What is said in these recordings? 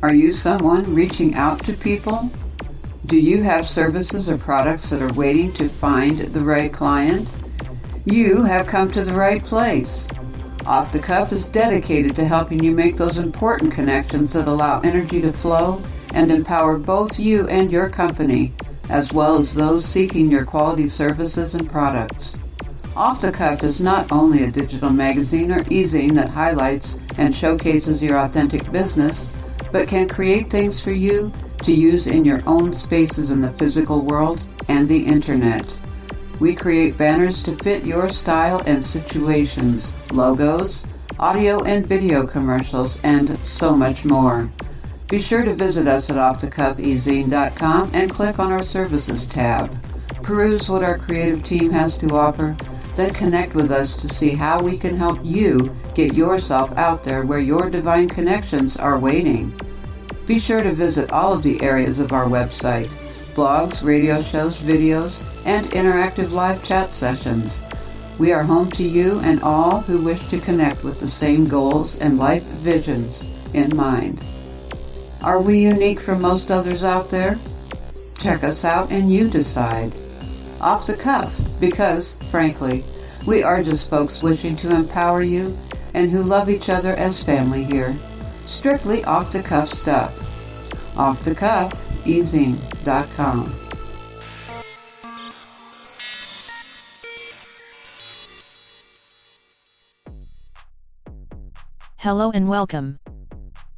Are you someone reaching out to people? Do you have services or products that are waiting to find the right client? You have come to the right place. Off the Cuff is dedicated to helping you make those important connections that allow energy to flow and empower both you and your company, as well as those seeking your quality services and products. Off the Cuff is not only a digital magazine or e-zine that highlights and showcases your authentic business, but can create things for you to use in your own spaces in the physical world and the internet. We create banners to fit your style and situations, logos, audio and video commercials, and so much more. Be sure to visit us at offthecuffezine.com and click on our Services tab. Peruse what our creative team has to offer, then connect with us to see how we can help you get yourself out there where your divine connections are waiting. Be sure to visit all of the areas of our website: blogs, radio shows, videos, and interactive live chat sessions. We are home to you and all who wish to connect with the same goals and life visions in mind. Are we unique from most others out there? Check us out and you decide. Off the Cuff, because, frankly, we are just folks wishing to empower you and who love each other as family here. Strictly off-the-cuff stuff. offthecuffezine.com. Hello and welcome.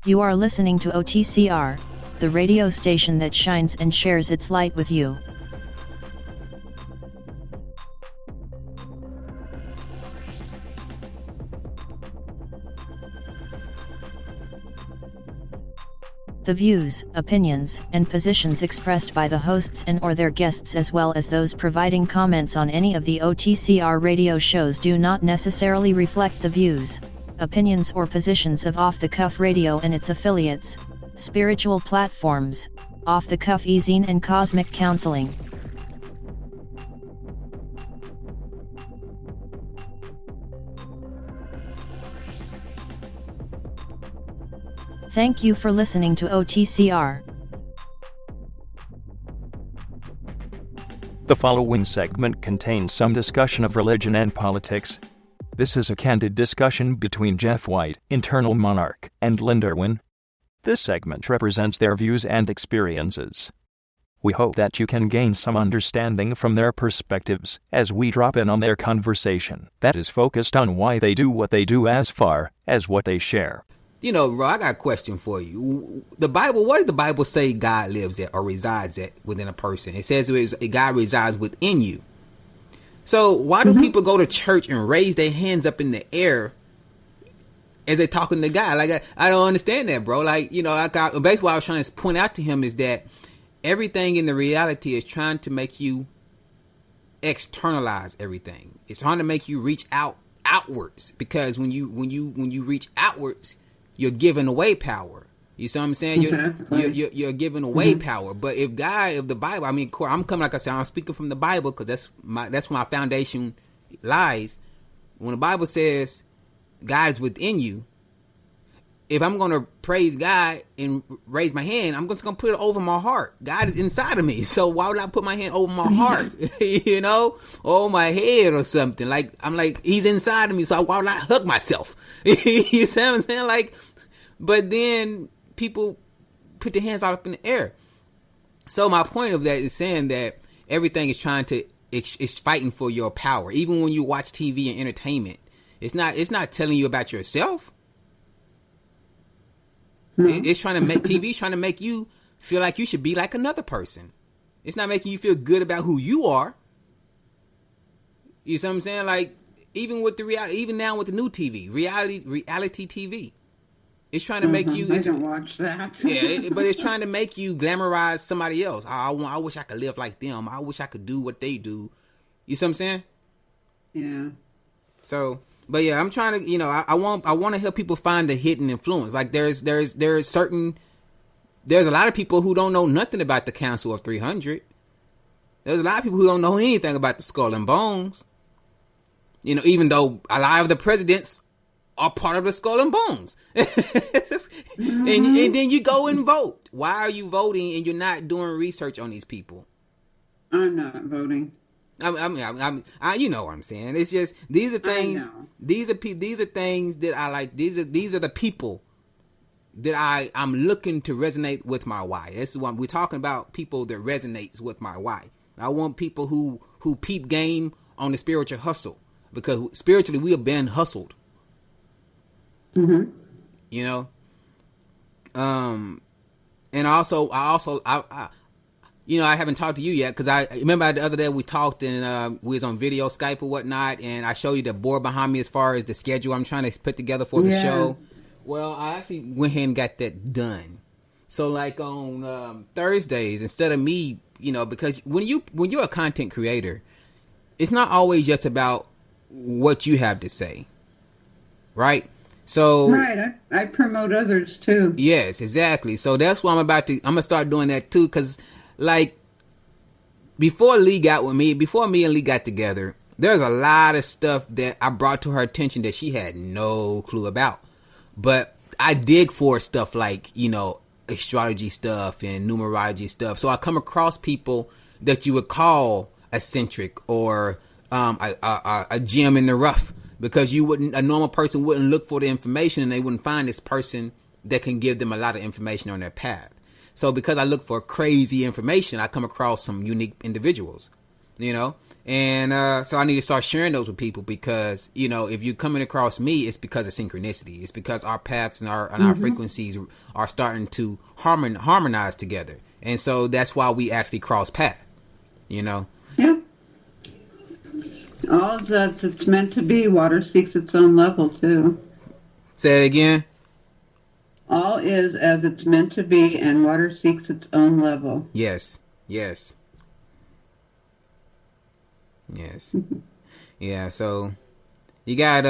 You are listening to OTCR, the radio station that shines and shares its light with you. The views, opinions, and positions expressed by the hosts and or their guests as well as those providing comments on any of the OTCR radio shows do not necessarily reflect the views, opinions or positions of Off the Cuff Radio and its affiliates, spiritual platforms, Off the Cuff e-zine and Cosmic Counseling. Thank you for listening to OTCR. The following segment contains some discussion of religion and politics. This is a candid discussion between Jeff White, Internal Monarch, and Linda Irwin. This segment represents their views and experiences. We hope that you can gain some understanding from their perspectives as we drop in on their conversation that is focused on why they do what they do as far as what they share. You know, bro, I got a question for you. The Bible, what does the Bible say God lives at or resides at within a person? It says God resides within you. So why do people go to church and raise their hands up in the air as they're talking to God? Like, I don't understand that, bro. Like, you know, basically what I was trying to point out to him is that everything in the reality is trying to make you externalize everything. It's trying to make you reach outwards, because when you reach outwards, you're giving away power. You see what I'm saying? You're giving away power. But if the Bible, I mean, I'm coming, like I said, I'm speaking from the Bible because that's where my foundation lies. When the Bible says God's within you, if I'm going to praise God and raise my hand, I'm just going to put it over my heart. God is inside of me. So why would I put my hand over my heart, you know, or my head or something? Like, I'm like, he's inside of me. So why would I hug myself? You see what I'm saying? Like, but then people put their hands up in the air. So my point of that is saying that everything is it's fighting for your power. Even when you watch TV and entertainment, it's not telling you about yourself. It's trying to make TV's trying to make you feel like you should be like another person. It's not making you feel good about who you are. You see what I'm saying? Like, even with the reality, even now with the new TV, reality TV, it's trying to make you. I don't watch that. But it's trying to make you glamorize somebody else. I wish I could live like them. I wish I could do what they do. You see what I'm saying? Yeah. So, but yeah, I'm trying to, you know, I want to help people find the hidden influence. Like there's a lot of people who don't know nothing about the Council of 300. There's a lot of people who don't know anything about the Skull and Bones. You know, even though a lot of the presidents are part of the Skull and Bones. and then you go and vote. Why are you voting and you're not doing research on these people? I'm not voting. You know what I'm saying. It's just these are things. These are things that I like. These are the people that I'm looking to resonate with my why. This is what we're talking about. People that resonates with my why. I want people who peep game on the spiritual hustle, because spiritually we have been hustled. Mm-hmm. You know. And I haven't talked to you yet, because I remember the other day we talked and we was on video Skype or whatnot, and I showed you the board behind me as far as the schedule I'm trying to put together for the show. Well, I actually went ahead and got that done. So like on Thursdays, instead of me, because when you're a content creator, it's not always just about what you have to say, right? So right, I promote others too. Yes, exactly. So that's why I'm gonna start doing that too, because like before me and Lee got together, there's a lot of stuff that I brought to her attention that she had no clue about. But I dig for stuff like, astrology stuff and numerology stuff. So I come across people that you would call eccentric or a gem in the rough, because a normal person wouldn't look for the information, and they wouldn't find this person that can give them a lot of information on their path. So because I look for crazy information, I come across some unique individuals, and so I need to start sharing those with people, because, if you're coming across me, it's because of synchronicity. It's because our paths and our frequencies are starting to harmonize together. And so that's why we actually cross paths, Yeah. All that it's meant to be. Water seeks its own level too. Say it again. All is as it's meant to be, and water seeks its own level. Yes. Yeah, so you got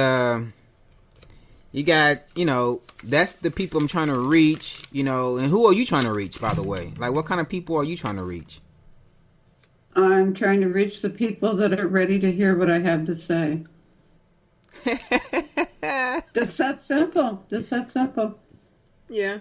that's the people I'm trying to reach, and who are you trying to reach, by the way? Like, what kind of people are you trying to reach? I'm trying to reach the people that are ready to hear what I have to say. Just that simple. Yeah.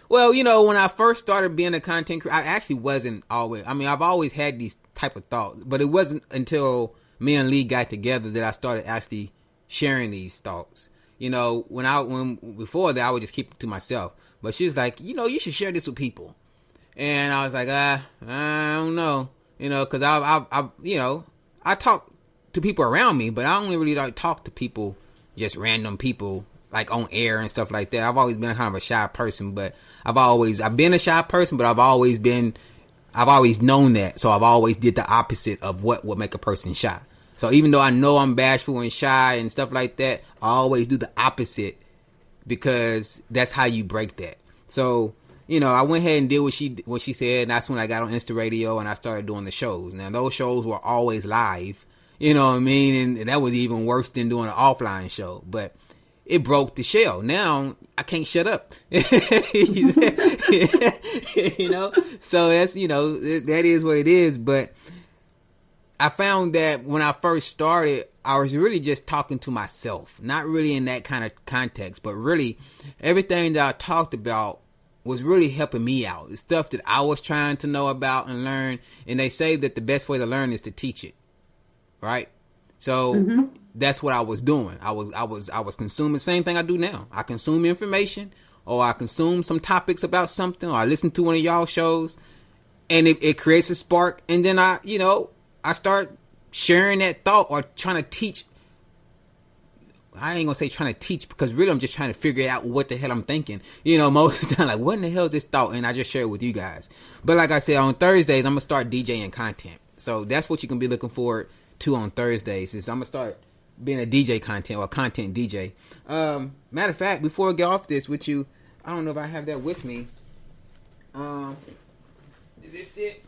Well, when I first started being a content creator, I actually wasn't always. I've always had these type of thoughts, but it wasn't until me and Lee got together that I started actually sharing these thoughts. When before that I would just keep it to myself. But she was like, you should share this with people. And I was like, I don't know, because I talk to people around me, but I only really like talk to people, just random people, like on air and stuff like that. I've always been kind of a shy person, but I've been a shy person, but I've always known that. So I've always did the opposite of what would make a person shy. So even though I know I'm bashful and shy and stuff like that, I always do the opposite, because that's how you break that. So, I went ahead and did what she said, and that's when I got on Insta Radio and I started doing the shows. Now, those shows were always live, you know what I mean? And that was even worse than doing an offline show. But it broke the shell. Now, I can't shut up. So that's, that is what it is. But I found that when I first started, I was really just talking to myself. Not really in that kind of context, but really everything that I talked about was really helping me out. It's stuff that I was trying to know about and learn. And they say that the best way to learn is to teach it. Right? So that's what I was doing. I was consuming, same thing I do now. I consume information, or I consume some topics about something, or I listen to one of y'all shows, and it creates a spark. And then I start sharing that thought, or trying to teach. I ain't gonna say trying to teach, because really I'm just trying to figure out what the hell I'm thinking. Most of the time, like, what in the hell is this thought? And I just share it with you guys. But like I said, on Thursdays, I'm gonna start DJing content. So that's what you can be looking forward to on Thursdays, is I'm gonna start being a DJ content, or a content DJ. Matter of fact, before I get off this with you, I don't know if I have that with me. Is this it?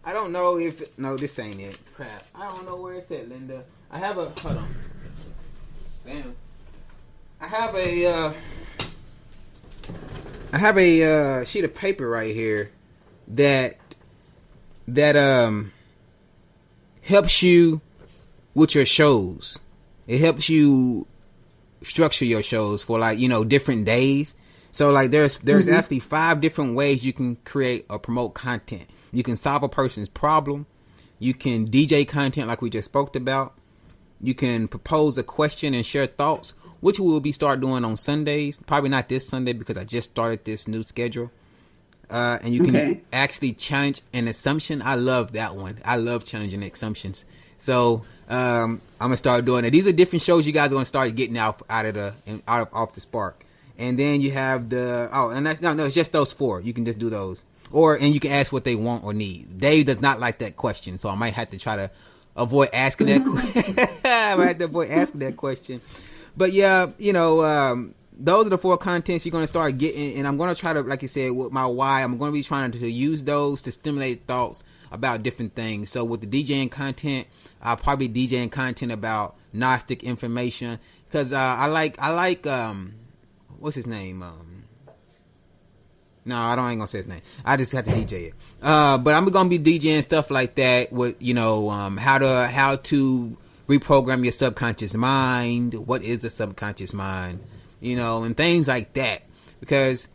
I don't know if... No, this ain't it. Crap. I don't know where it's at, Linda. I have a... Hold on. Damn. I have a sheet of paper right here that helps you with your shows. It helps you structure your shows for, like, different days. So like there's actually 5 different ways you can create or promote content. You can solve a person's problem. You can DJ content like we just spoke about. You can propose a question and share thoughts, which we will be start doing on Sundays. Probably not this Sunday because I just started this new schedule. And you can actually challenge an assumption. I love that one. I love challenging assumptions. So I'm gonna start doing it. These are different shows you guys are gonna start getting off the Spark. And then you have it's just those 4. You can just do those, and you can ask what they want or need. Dave does not like that question, so I might have to try to avoid asking that. I might have to avoid asking that question. But yeah, those are the 4 contents you're going to start getting, and I'm going to try to, like you said, with my why, I'm going to be trying to use those to stimulate thoughts about different things. So with the DJing content, I'll probably DJing content about Gnostic information, because I like what's his name? No, I ain't gonna say his name. I just have to DJ it. But I'm gonna be DJing stuff like that with, how to reprogram your subconscious mind. What is the subconscious mind? And things like that. Because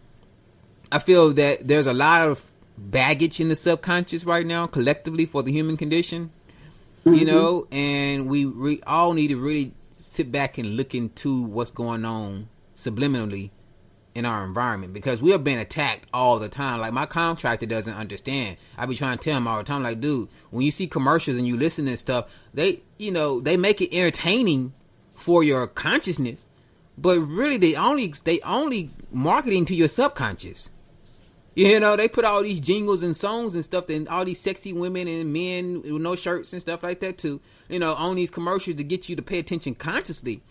I feel that there's a lot of baggage in the subconscious right now, collectively, for the human condition. And we all need to really sit back and look into what's going on subliminally in our environment, because we are being attacked all the time. Like, my contractor doesn't understand. I be trying to tell him all the time, like, dude, when you see commercials and you listen to stuff, they make it entertaining for your consciousness, but really they only marketing to your subconscious. They put all these jingles and songs and stuff, and all these sexy women and men with no shirts and stuff like that too, on these commercials to get you to pay attention consciously.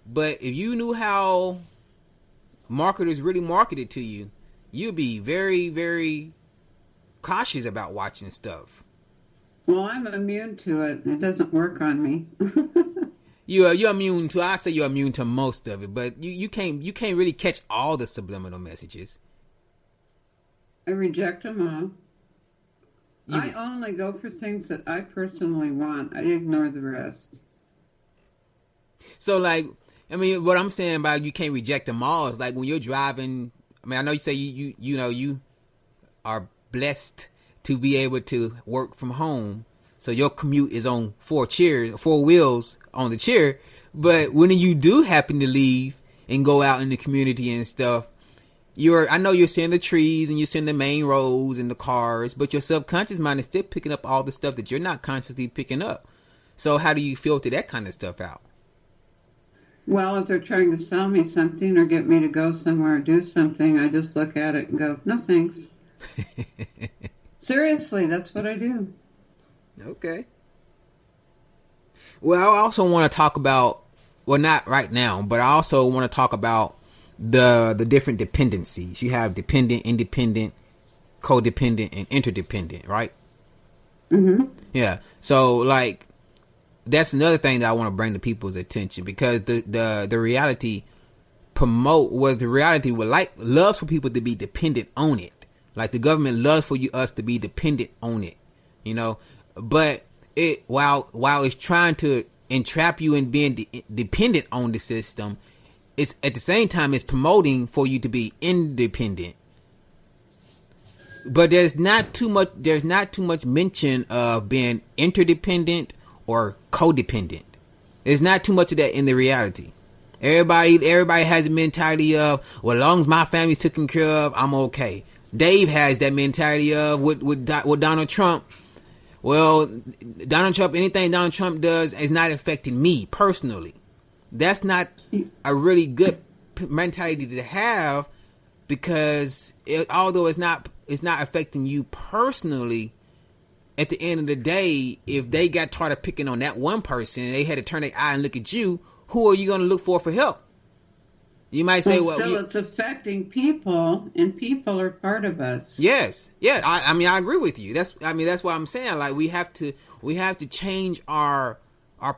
But if you knew how marketers really marketed to you, you'd be very, very cautious about watching stuff. Well, I'm immune to it. It doesn't work on me. You're immune to. I say you're immune to most of it, but you can't really catch all the subliminal messages. I reject them all. I only go for things that I personally want. I ignore the rest. So, like, what I'm saying about you can't reject them all is like when you're driving. I know you say you are blessed to be able to work from home, so your commute is on 4 wheels on the chair. But when you do happen to leave and go out in the community and stuff, I know you're seeing the trees and you're seeing the main roads and the cars, but your subconscious mind is still picking up all the stuff that you're not consciously picking up. So how do you filter that kind of stuff out? Well, if they're trying to sell me something or get me to go somewhere or do something, I just look at it and go, no thanks. Seriously, that's what I do. Okay. Well, I also want to talk about, well, not right now, but I also want to talk about the different dependencies. You have dependent, independent, codependent, and interdependent, right? Mm-hmm. Yeah. So, like, that's another thing that I want to bring to people's attention, because the reality loves for people to be dependent on it. Like, the government loves for us to be dependent on it, but it, while it's trying to entrap you in being dependent on the system, it's at the same time it's promoting for you to be independent. But there's not too much mention of being interdependent or codependent. There's not too much of that in the reality. Everybody has a mentality of, well, as long as my family's taken care of, I'm okay. Dave has that mentality of with Donald Trump. Well, anything Donald Trump does is not affecting me personally. That's not a really good mentality to have, because although it's not affecting you personally, at the end of the day, if they got tired of picking on that one person and they had to turn their eye and look at you, who are you going to look for help? You might say, well, still it's affecting people, and people are part of us. Yes. Yeah. I agree with you. That's why I'm saying, like, we have to change our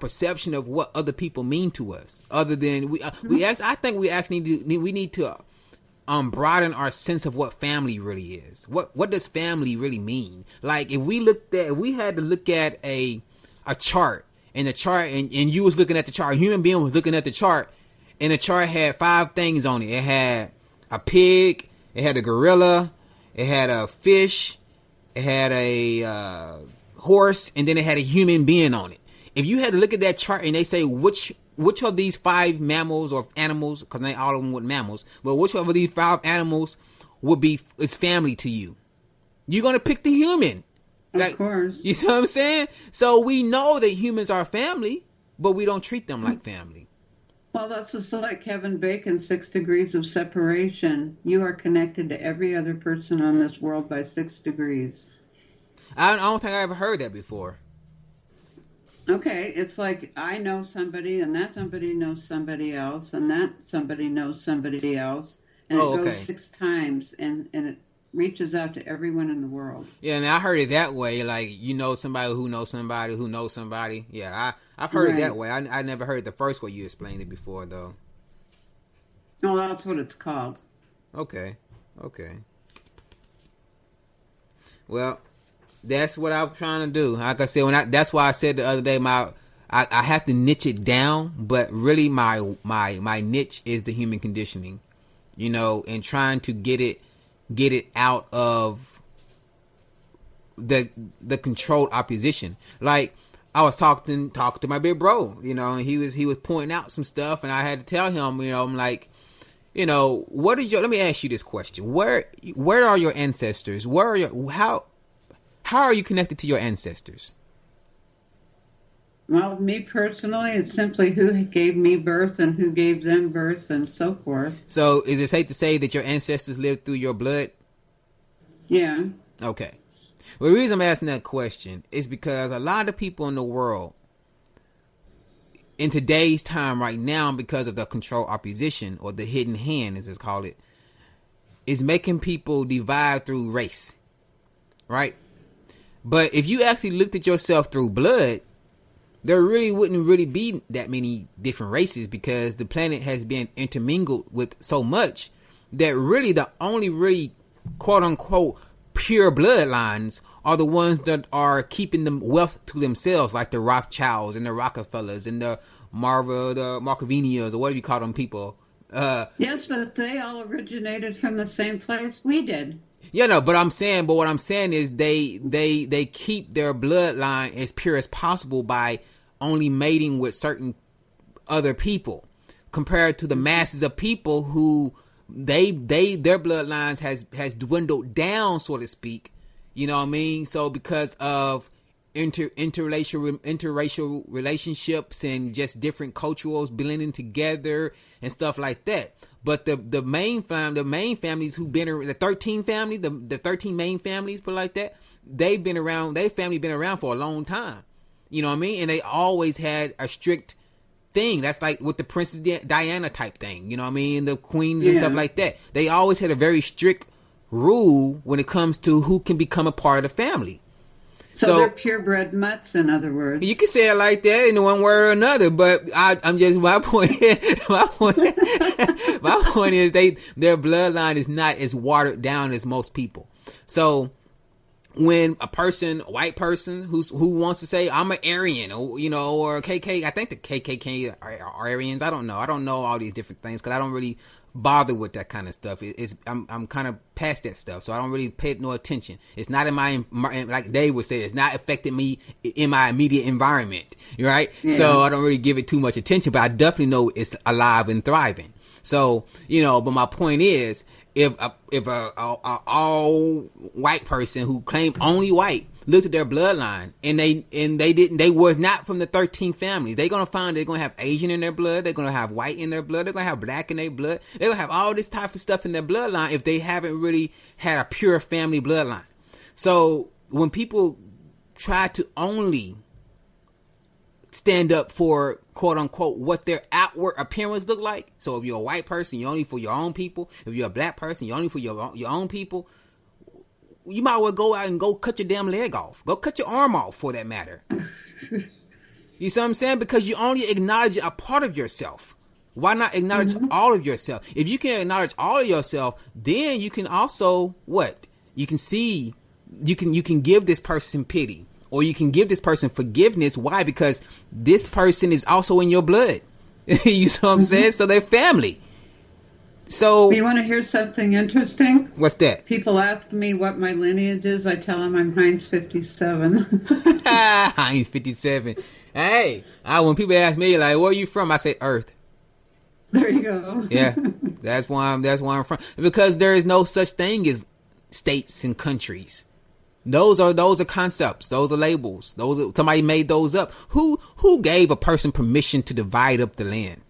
perception of what other people mean to us. Other than I think we actually need to broaden our sense of what family really is. What does family really mean? Like, if we had to look at a chart, and the chart, and you was looking at the chart, a human being was looking at the chart, and the chart had 5 things on it. It had a pig, it had a gorilla, it had a fish, it had a horse, and then it had a human being on it. If you had to look at that chart and they say which of these 5 mammals or animals, because not all of them were mammals, but which of these 5 animals is family to you, you're gonna pick the human. Of course. You see what I'm saying? So we know that humans are family, but we don't treat them like family. Well, that's just like Kevin Bacon's 6 degrees of separation. You are connected to every other person on this world by 6 degrees. I don't think I ever heard that before. Okay, it's like I know somebody, and that somebody knows somebody else, and that somebody knows somebody else, and it goes 6 times, and it reaches out to everyone in the world. Yeah, and I heard it that way, like you know somebody who knows somebody who knows somebody. Yeah, I've heard it that way. I never heard the first way you explained it before, though. Oh, that's what it's called. Okay. Well, that's what I'm trying to do. Like I said, that's why I said the other day, I have to niche it down, but really my niche is the human conditioning, and trying to get it out of the controlled opposition. Like I was talking to my big bro, and he was pointing out some stuff, and I had to tell him, I'm like, what is let me ask you this question. Where are your ancestors? How are you connected to your ancestors? Well, me personally, it's simply who gave me birth and who gave them birth and so forth. So is it safe to say that your ancestors lived through your blood? Yeah. Okay. Well, the reason I'm asking that question is because a lot of people in the world, in today's time right now, because of the control opposition, or the hidden hand, as it's called it, is making people divide through race. Right? But if you actually looked at yourself through blood, there wouldn't really be that many different races, because the planet has been intermingled with so much that really the only really quote unquote pure bloodlines are the ones that are keeping the wealth to themselves, like the Rothschilds and the Rockefellers and the Markovinias, or whatever you call them people. Yes, but they all originated from the same place we did. Yeah, no, but what I'm saying is they keep their bloodline as pure as possible by only mating with certain other people, compared to the masses of people who their bloodlines has dwindled down, so to speak. You know what I mean? So because of interracial relationships and just different cultures blending together and stuff like that. But the main families who've been the 13 family, the 13 main families, put it like that, their family been around for a long time. You know what I mean? And they always had a strict thing. That's like with the Princess Diana type thing. You know what I mean? The queens and stuff like that. They always had a very strict rule when it comes to who can become a part of the family. So they're purebred mutts, in other words. You can say it like that in one word or another, but I'm just my point. My point is their bloodline is not as watered down as most people. So when a white person who wants to say I'm an Aryan, or or KK, I think the KKK are Aryans. I don't know. I don't know all these different things because I don't really bother with that kind of stuff. I'm kind of past that stuff, so I don't really pay no attention. It's not in my, like Dave would say, it's not affecting me in my immediate environment, right? Yeah. So I don't really give it too much attention, but I definitely know it's alive and thriving. So but my point is, if a all white person who claimed only white looked at their bloodline and they was not from the 13 families, they're gonna find they're gonna have Asian in their blood, they're gonna have white in their blood, they're gonna have black in their blood, they're gonna have all this type of stuff in their bloodline if they haven't really had a pure family bloodline. So when people try to only stand up for quote unquote what their outward appearance look like, so if you're a white person, you're only for your own people. If you're a black person, you're only for your own people. You might well go out and go cut your damn leg off. Go cut your arm off, for that matter. You see what I'm saying? Because you only acknowledge a part of yourself. Why not acknowledge all of yourself? If you can acknowledge all of yourself, then you can also you can see, you can give this person pity, or you can give this person forgiveness. Why? Because this person is also in your blood. You see what I'm saying? So they're family. So you want to hear something interesting? What's that? People ask me what my lineage is. I tell them I'm Heinz 57. Heinz 57. Hey, when people ask me like, "Where are you from?" I say Earth. There you go. Yeah, that's why I'm from. Because there is no such thing as states and countries. Those are concepts. Those are labels. Somebody made those up. Who gave a person permission to divide up the land?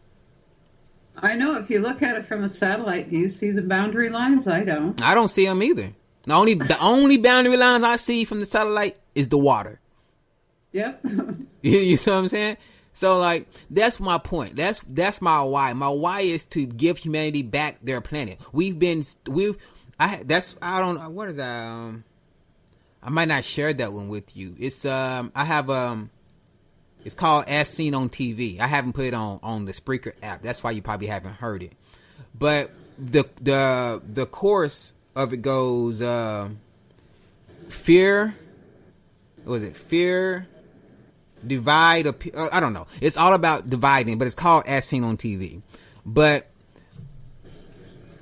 I know. If you look at it from a satellite, do you see the boundary lines? I don't. I don't see them either. The only boundary lines I see from the satellite is the water. Yep. You see what I'm saying? So like that's my point. That's my why. My why is to give humanity back their planet. I might not share that one with you. It's it's called As Seen on TV. I haven't put it on the Spreaker app. That's why you probably haven't heard it. But the course of it goes fear. What was it? Fear, divide. I don't know. It's all about dividing, but it's called As Seen on TV. But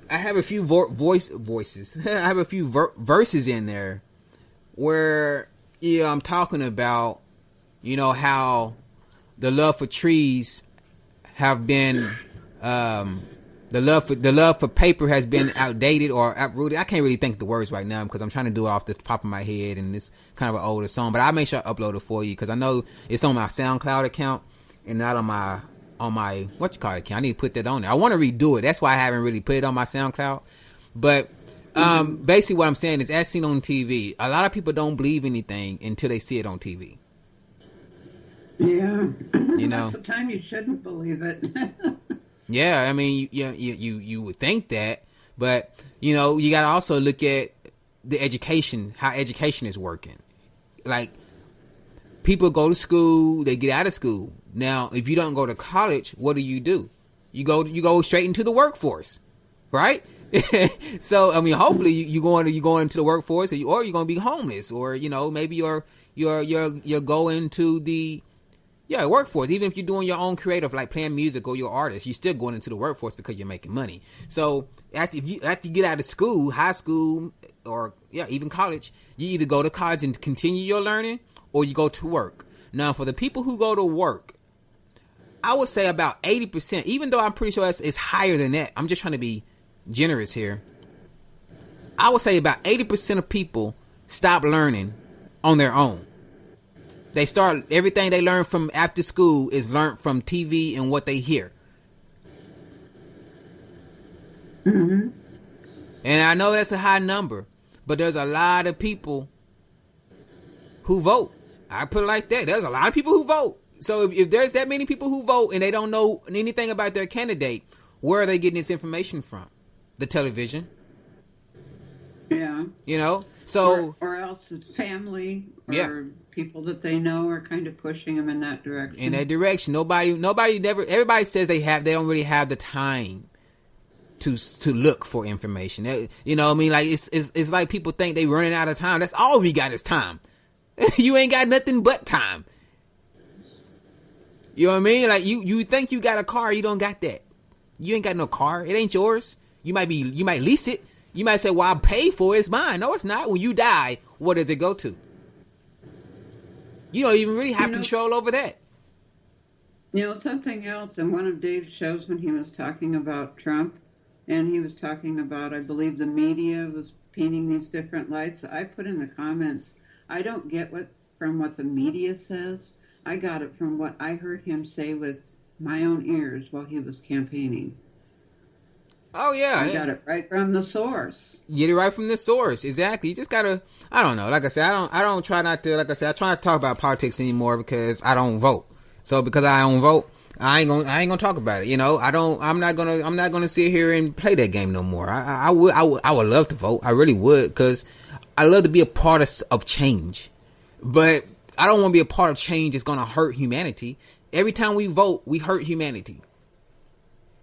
I have a few voices. I have a few verses in there where I'm talking about, how the love for trees have been, the love for paper has been outdated or uprooted. I can't really think of the words right now because I'm trying to do it off the top of my head, and it's kind of an older song. But I'll make sure I upload it for you because I know it's on my SoundCloud account and not on my account. I need to put that on there. I want to redo it. That's why I haven't really put it on my SoundCloud. But basically what I'm saying is, as seen on TV, a lot of people don't believe anything until they see it on TV. Yeah. That's the time you shouldn't believe it. Yeah, I mean, you would think that, but you got to also look at the education, how education is working. Like, people go to school, they get out of school. Now, if you don't go to college, what do? You go straight into the workforce, right? So, I mean, hopefully you going into the workforce, or you're going to be homeless, or maybe you're going to the workforce. Even if you're doing your own creative, like playing music or you're an artist, you're still going into the workforce because you're making money. So after you get out of school, high school, or even college, you either go to college and continue your learning, or you go to work. Now, for the people who go to work, I would say about 80%, even though I'm pretty sure it's higher than that. I'm just trying to be generous here. I would say about 80% of people stop learning on their own. They start, everything they learn from after school is learned from TV and what they hear. Mm-hmm. And I know that's a high number, but there's a lot of people who vote. I put it like that. There's a lot of people who vote. So if there's that many people who vote and they don't know anything about their candidate, where are they getting this information from? The television. Yeah. So or else it's family or people that they know are kind of pushing them in that direction. Everybody says they don't really have the time to look for information. Like it's like people think they running out of time. That's all we got is time. You ain't got nothing but time. You know what I mean? Like you think you got a car, you don't got that. You ain't got no car. It ain't yours. You might lease it. You might say, well, I paid for it. It's mine. No, it's not. When you die, what does it go to? You don't even really have control over that. Something else in one of Dave's shows when he was talking about Trump, and he was talking about, I believe the media was painting these different lights. I put in the comments, I don't get from what the media says. I got it from what I heard him say with my own ears while he was campaigning. Oh, yeah. I got it right from the source. Get it right from the source. Exactly. You just gotta, I don't know. Like I said, I don't try not to, like I said, I try not to talk about politics anymore because I don't vote. So because I don't vote, I ain't gonna talk about it. I'm not gonna sit here and play that game no more. I would love to vote. I really would, because I love to be a part of change. But I don't want to be a part of change that's gonna hurt humanity. Every time we vote, we hurt humanity.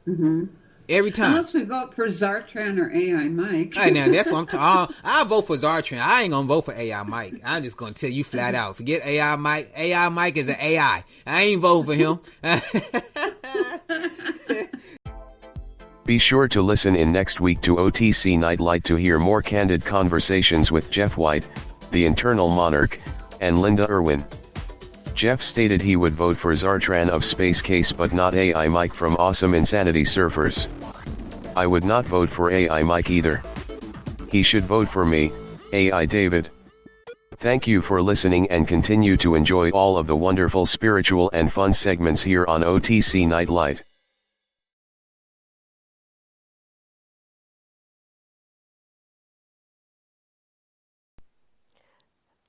Mm-hmm. Every time. Unless we vote for Zartran or AI Mike. Hey, now that's what I'm talking. I'll vote for Zartran. I ain't gonna vote for AI Mike. I'm just gonna tell you flat out. Forget AI Mike. AI Mike is an AI. I ain't voting for him. Be sure to listen in next week to OTC Night Light to hear more candid conversations with Jeff White, the Internal Monarch, and Linda Irwin. Jeff stated he would vote for Zartran of Space Case but not AI Mike from Awesome Insanity Surfers. I would not vote for AI Mike either. He should vote for me, AI David. Thank you for listening and continue to enjoy all of the wonderful spiritual and fun segments here on OTC Night Light.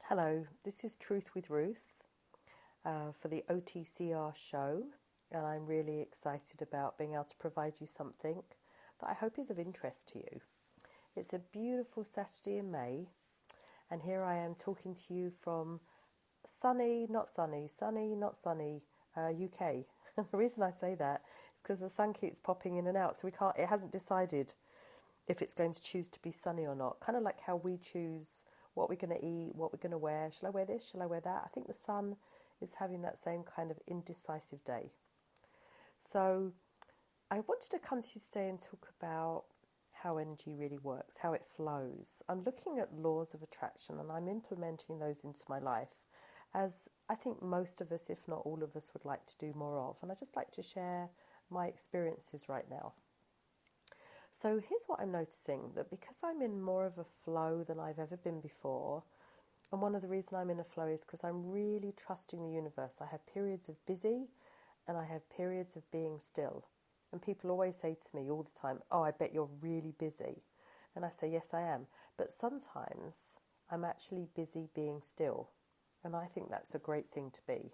Hello, this is Truth with Ruth for the OTCR show, and I'm really excited about being able to provide you something that I hope is of interest to you. It's a beautiful Saturday in May, and here I am talking to you from sunny, not sunny, UK. The reason I say that is because the sun keeps popping in and out, so it hasn't decided if it's going to choose to be sunny or not. Kind of like how we choose what we're going to eat, what we're going to wear. Shall I wear this? Shall I wear that? I think the sun is having that same kind of indecisive day. So I wanted to come to you today and talk about how energy really works, how it flows. I'm looking at laws of attraction and I'm implementing those into my life, as I think most of us, if not all of us, would like to do more of. And I'd just like to share my experiences right now. So here's what I'm noticing, that because I'm in more of a flow than I've ever been before, and one of the reasons I'm in a flow is because I'm really trusting the universe. I have periods of busy and I have periods of being still. And people always say to me all the time, oh, I bet you're really busy. And I say, yes, I am. But sometimes I'm actually busy being still. And I think that's a great thing to be.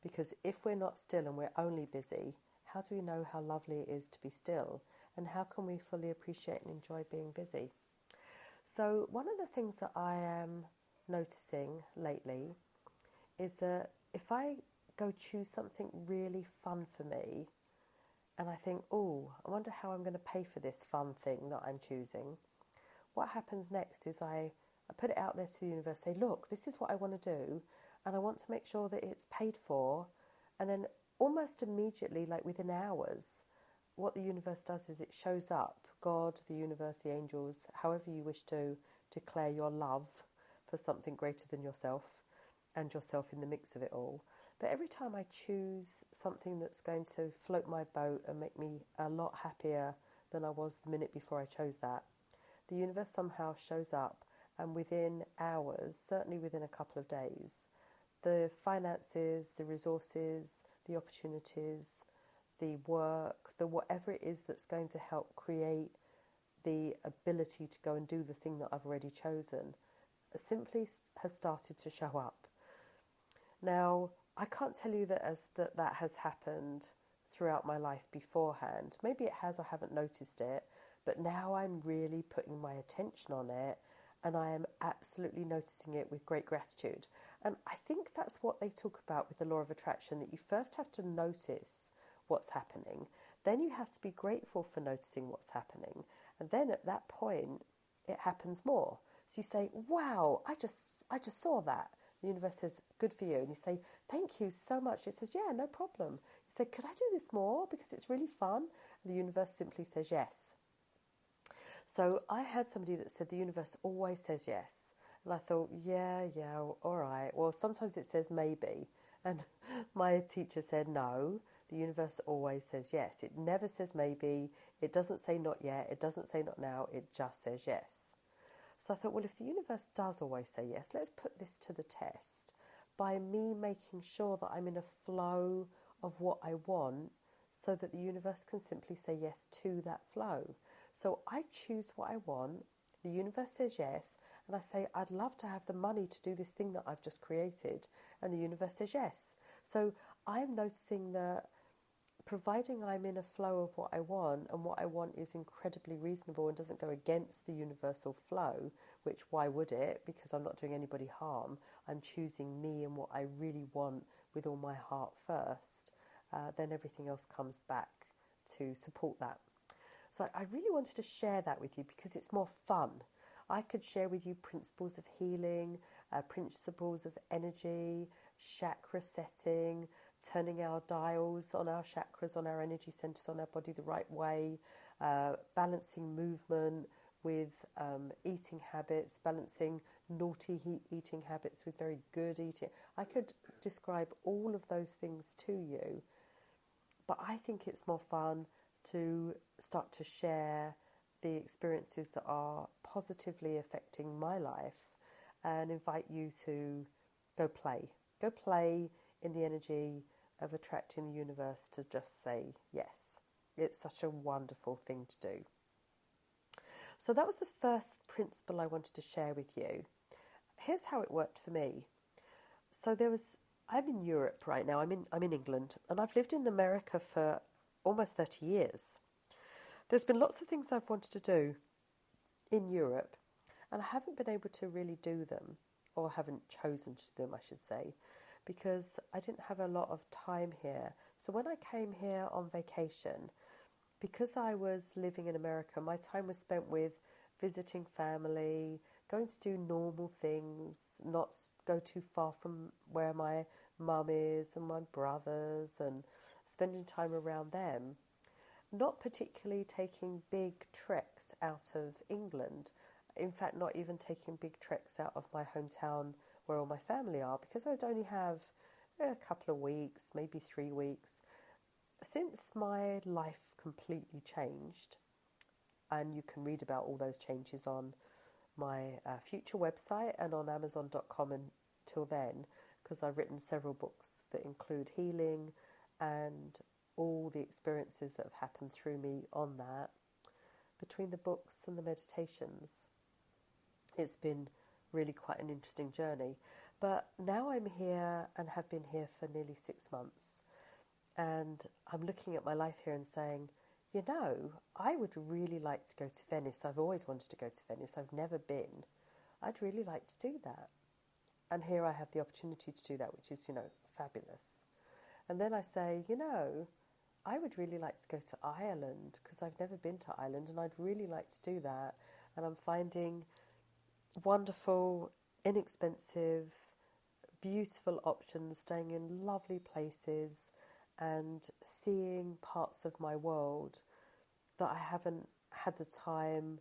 Because if we're not still and we're only busy, how do we know how lovely it is to be still? And how can we fully appreciate and enjoy being busy? So one of the things that I am noticing lately is that if I go choose something really fun for me, and I think, oh, I wonder how I'm going to pay for this fun thing that I'm choosing, what happens next is I put it out there to the universe, say, look, this is what I want to do, and I want to make sure that it's paid for, and then almost immediately, like within hours, what the universe does is it shows up. God, the universe, the angels, however you wish to declare your love for something greater than yourself and yourself in the mix of it all. But every time I choose something that's going to float my boat and make me a lot happier than I was the minute before I chose that, the universe somehow shows up, and within hours, certainly within a couple of days, the finances, the resources, the opportunities, the work, the whatever it is that's going to help create the ability to go and do the thing that I've already chosen simply has started to show up. Now, I can't tell you that that has happened throughout my life beforehand. Maybe it has, I haven't noticed it, but now I'm really putting my attention on it, and I am absolutely noticing it with great gratitude. And I think that's what they talk about with the law of attraction, that you first have to notice what's happening, then you have to be grateful for noticing what's happening, and then at that point it happens more. So you say, wow, I just saw that. The universe says, good for you. And you say, thank you so much. It says, yeah, no problem. You say, could I do this more because it's really fun? And the universe simply says yes. So I had somebody that said the universe always says yes. And I thought, yeah, all right. Well, sometimes it says maybe. And my teacher said, no, the universe always says yes. It never says maybe. It doesn't say not yet. It doesn't say not now. It just says yes. So I thought, well, if the universe does always say yes, let's put this to the test by me making sure that I'm in a flow of what I want, so that the universe can simply say yes to that flow. So I choose what I want, the universe says yes, and I say, I'd love to have the money to do this thing that I've just created, and the universe says yes. So I'm noticing that providing I'm in a flow of what I want, and what I want is incredibly reasonable and doesn't go against the universal flow, which why would it? Because I'm not doing anybody harm. I'm choosing me and what I really want with all my heart first. Then everything else comes back to support that. So I really wanted to share that with you because it's more fun. I could share with you principles of healing, principles of energy, chakra setting, turning our dials on our chakras, on our energy centers, on our body the right way, balancing movement with eating habits, balancing naughty eating habits with very good eating. I could describe all of those things to you, but I think it's more fun to start to share the experiences that are positively affecting my life and invite you to go play. Go play in the energy of attracting the universe to just say yes. It's such a wonderful thing to do. So that was the first principle I wanted to share with you. Here's how it worked for me. So I'm in Europe right now. I'm in England, and I've lived in America for almost 30 years. There's been lots of things I've wanted to do in Europe, and I haven't been able to really do them, or haven't chosen to do them, I should say, because I didn't have a lot of time here. So when I came here on vacation, because I was living in America, my time was spent with visiting family, going to do normal things, not go too far from where my mum is and my brothers, and spending time around them. Not particularly taking big treks out of England. In fact, not even taking big treks out of my hometown where all my family are, because I'd only have a couple of weeks, maybe 3 weeks. Since my life completely changed, and you can read about all those changes on my future website and on Amazon.com until then, because I've written several books that include healing and all the experiences that have happened through me on that. Between the books and the meditations, it's been really quite an interesting journey. But now I'm here and have been here for nearly 6 months. And I'm looking at my life here and saying, you know, I would really like to go to Venice. I've always wanted to go to Venice. I've never been. I'd really like to do that. And here I have the opportunity to do that, which is, fabulous. And then I say, I would really like to go to Ireland because I've never been to Ireland and I'd really like to do that. And I'm finding wonderful, inexpensive, beautiful options, staying in lovely places and seeing parts of my world that I haven't had the time,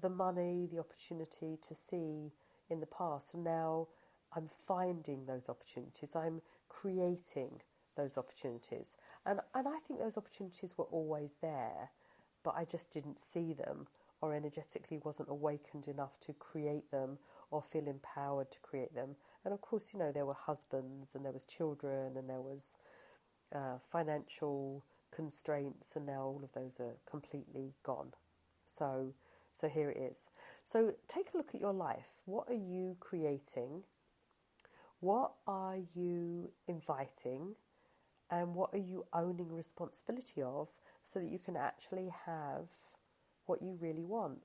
the money, the opportunity to see in the past. And now I'm finding those opportunities. I'm creating those opportunities. And I think those opportunities were always there, but I just didn't see them, or energetically wasn't awakened enough to create them or feel empowered to create them. And of course, there were husbands and there was children and there was financial constraints, and now all of those are completely gone. So here it is. So take a look at your life. What are you creating? What are you inviting? And what are you owning responsibility of so that you can actually have what you really want?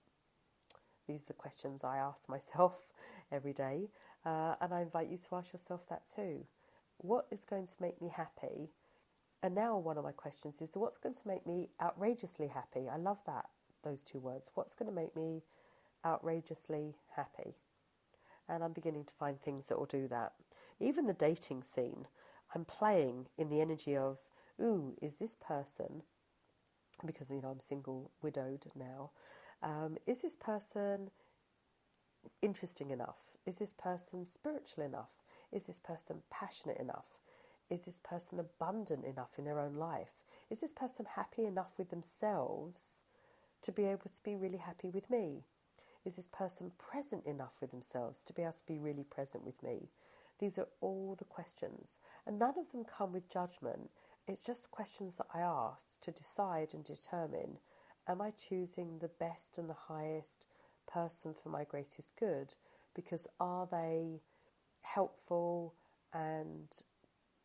These are the questions I ask myself every day, and I invite you to ask yourself that too. What is going to make me happy? And now one of my questions is, what's going to make me outrageously happy? I love that, those two words. What's going to make me outrageously happy? And I'm beginning to find things that will do that. Even the dating scene, I'm playing in the energy of, is this person, because, I'm single, widowed now, is this person interesting enough? Is this person spiritual enough? Is this person passionate enough? Is this person abundant enough in their own life? Is this person happy enough with themselves to be able to be really happy with me? Is this person present enough with themselves to be able to be really present with me? These are all the questions, and none of them come with judgment. It's just questions that I ask to decide and determine, am I choosing the best and the highest person for my greatest good? Because are they helpful and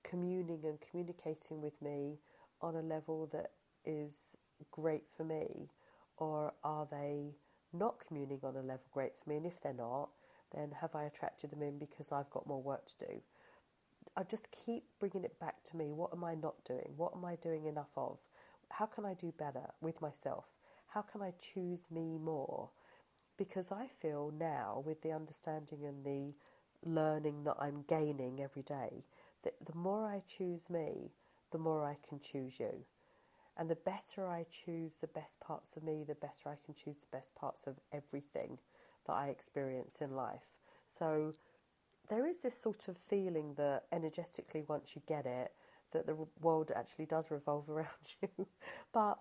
communing and communicating with me on a level that is great for me? Or are they not communing on a level great for me? And if they're not, then have I attracted them in because I've got more work to do? I just keep bringing it back to me. What am I not doing? What am I doing enough of? How can I do better with myself? How can I choose me more? Because I feel now, with the understanding and the learning that I'm gaining every day, that the more I choose me, the more I can choose you. And the better I choose the best parts of me, the better I can choose the best parts of everything that I experience in life. So there is this sort of feeling that energetically, once you get it, that the world actually does revolve around you. But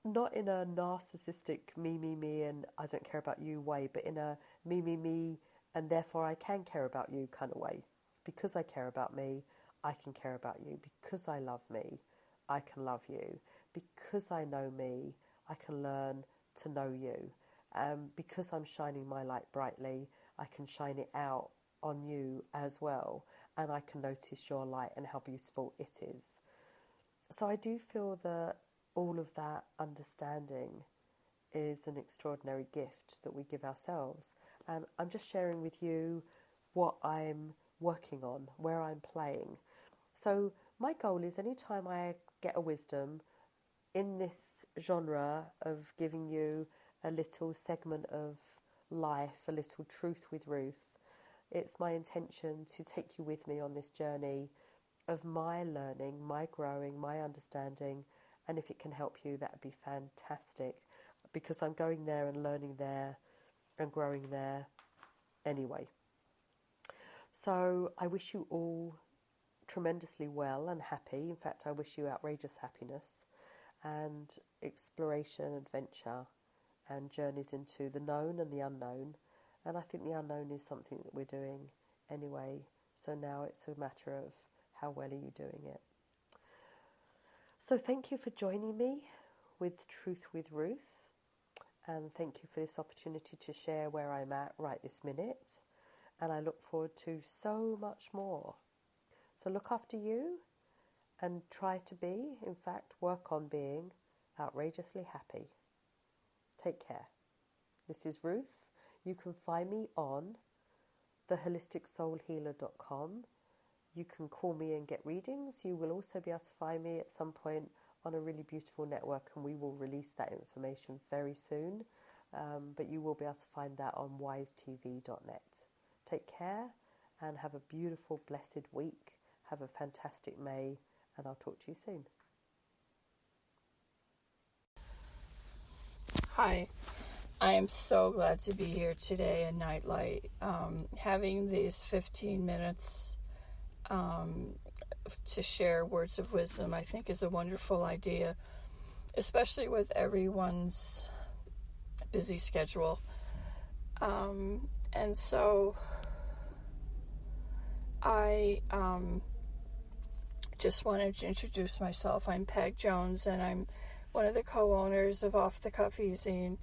not in a narcissistic me, and I don't care about you way, but in a me, and therefore I can care about you kind of way. Because I care about me, I can care about you. Because I love me, I can love you. Because I know me, I can learn to know you. Because I'm shining my light brightly, I can shine it out on you as well, and I can notice your light and how beautiful it is. So I do feel that all of that understanding is an extraordinary gift that we give ourselves. And I'm just sharing with you what I'm working on, where I'm playing. So my goal is anytime I get a wisdom in this genre of giving you a little segment of life, a little truth with Ruth, it's my intention to take you with me on this journey of my learning, my growing, my understanding, and if it can help you, that would be fantastic, because I'm going there and learning there and growing there anyway. So I wish you all tremendously well and happy. In fact, I wish you outrageous happiness and exploration, adventure, and journeys into the known and the unknown. And I think the unknown is something that we're doing anyway. So now it's a matter of how well are you doing it. So thank you for joining me with Truth with Ruth. And thank you for this opportunity to share where I'm at right this minute. And I look forward to so much more. So look after you and try to be, in fact, work on being outrageously happy. Take care. This is Ruth. You can find me on theholisticsoulhealer.com. You can call me and get readings. You will also be able to find me at some point on a really beautiful network, and we will release that information very soon. But you will be able to find that on wisetv.net. Take care and have a beautiful, blessed week. Have a fantastic May, and I'll talk to you soon. Hi. I am so glad to be here today in Nightlight. Having these 15 minutes to share words of wisdom, I think, is a wonderful idea, especially with everyone's busy schedule. And so I just wanted to introduce myself. I'm Peg Jones, and I'm one of the co-owners of Off the Cuff Easing.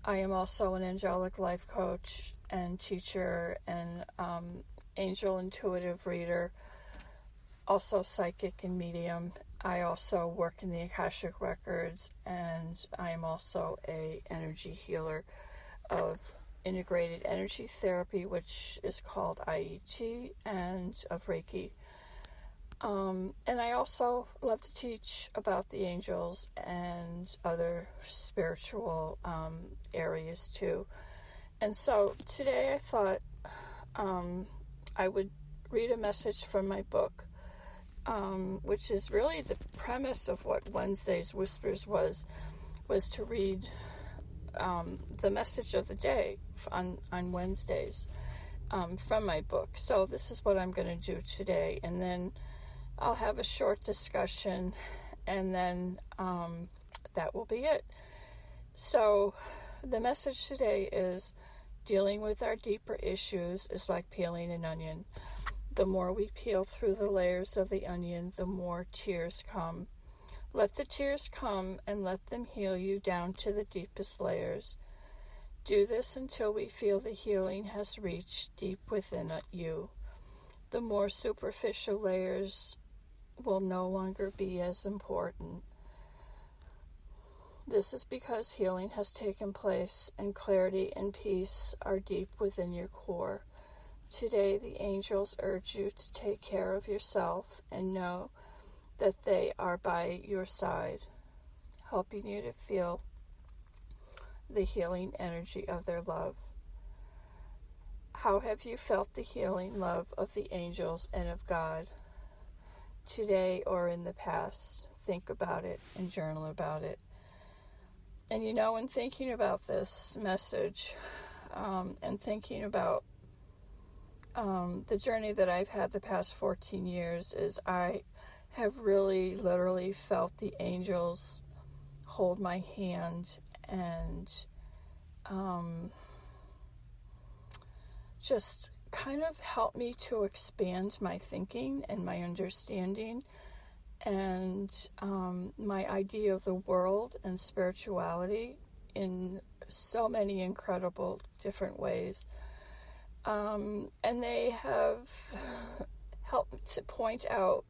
I am also an angelic life coach and teacher and angel intuitive reader, also psychic and medium. I also work in the Akashic Records, and I am also a energy healer of integrated energy therapy, which is called IET, and of Reiki. And I also love to teach about the angels and other spiritual areas too. And so today I thought I would read a message from my book, which is really the premise of what Wednesday's Whispers was to read the message of the day on Wednesdays from my book. So this is what I'm going to do today, and then I'll have a short discussion, and then that will be it. So the message today is dealing with our deeper issues is like peeling an onion. The more we peel through the layers of the onion, the more tears come. Let the tears come and let them heal you down to the deepest layers. Do this until we feel the healing has reached deep within you. The more superficial layers will no longer be as important. This is because healing has taken place and clarity and peace are deep within your core. Today, the angels urge you to take care of yourself and know that they are by your side, helping you to feel the healing energy of their love. How have you felt the healing love of the angels and of God? Today or in the past? think about it and journal about it. And, in thinking about this message and thinking about the journey that I've had the past 14 years is I have really literally felt the angels hold my hand and just kind of help me to expand my thinking and my understanding and my idea of the world and spirituality in so many incredible different ways. And they have helped to point out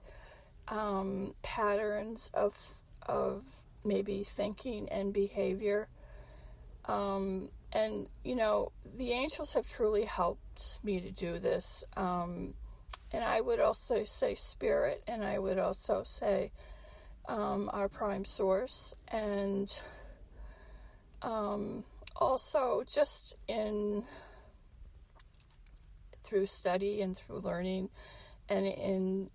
patterns of maybe thinking and behavior. And, the angels have truly helped me to do this. And I would also say spirit, and I would also say our prime source, and also just through study and through learning and in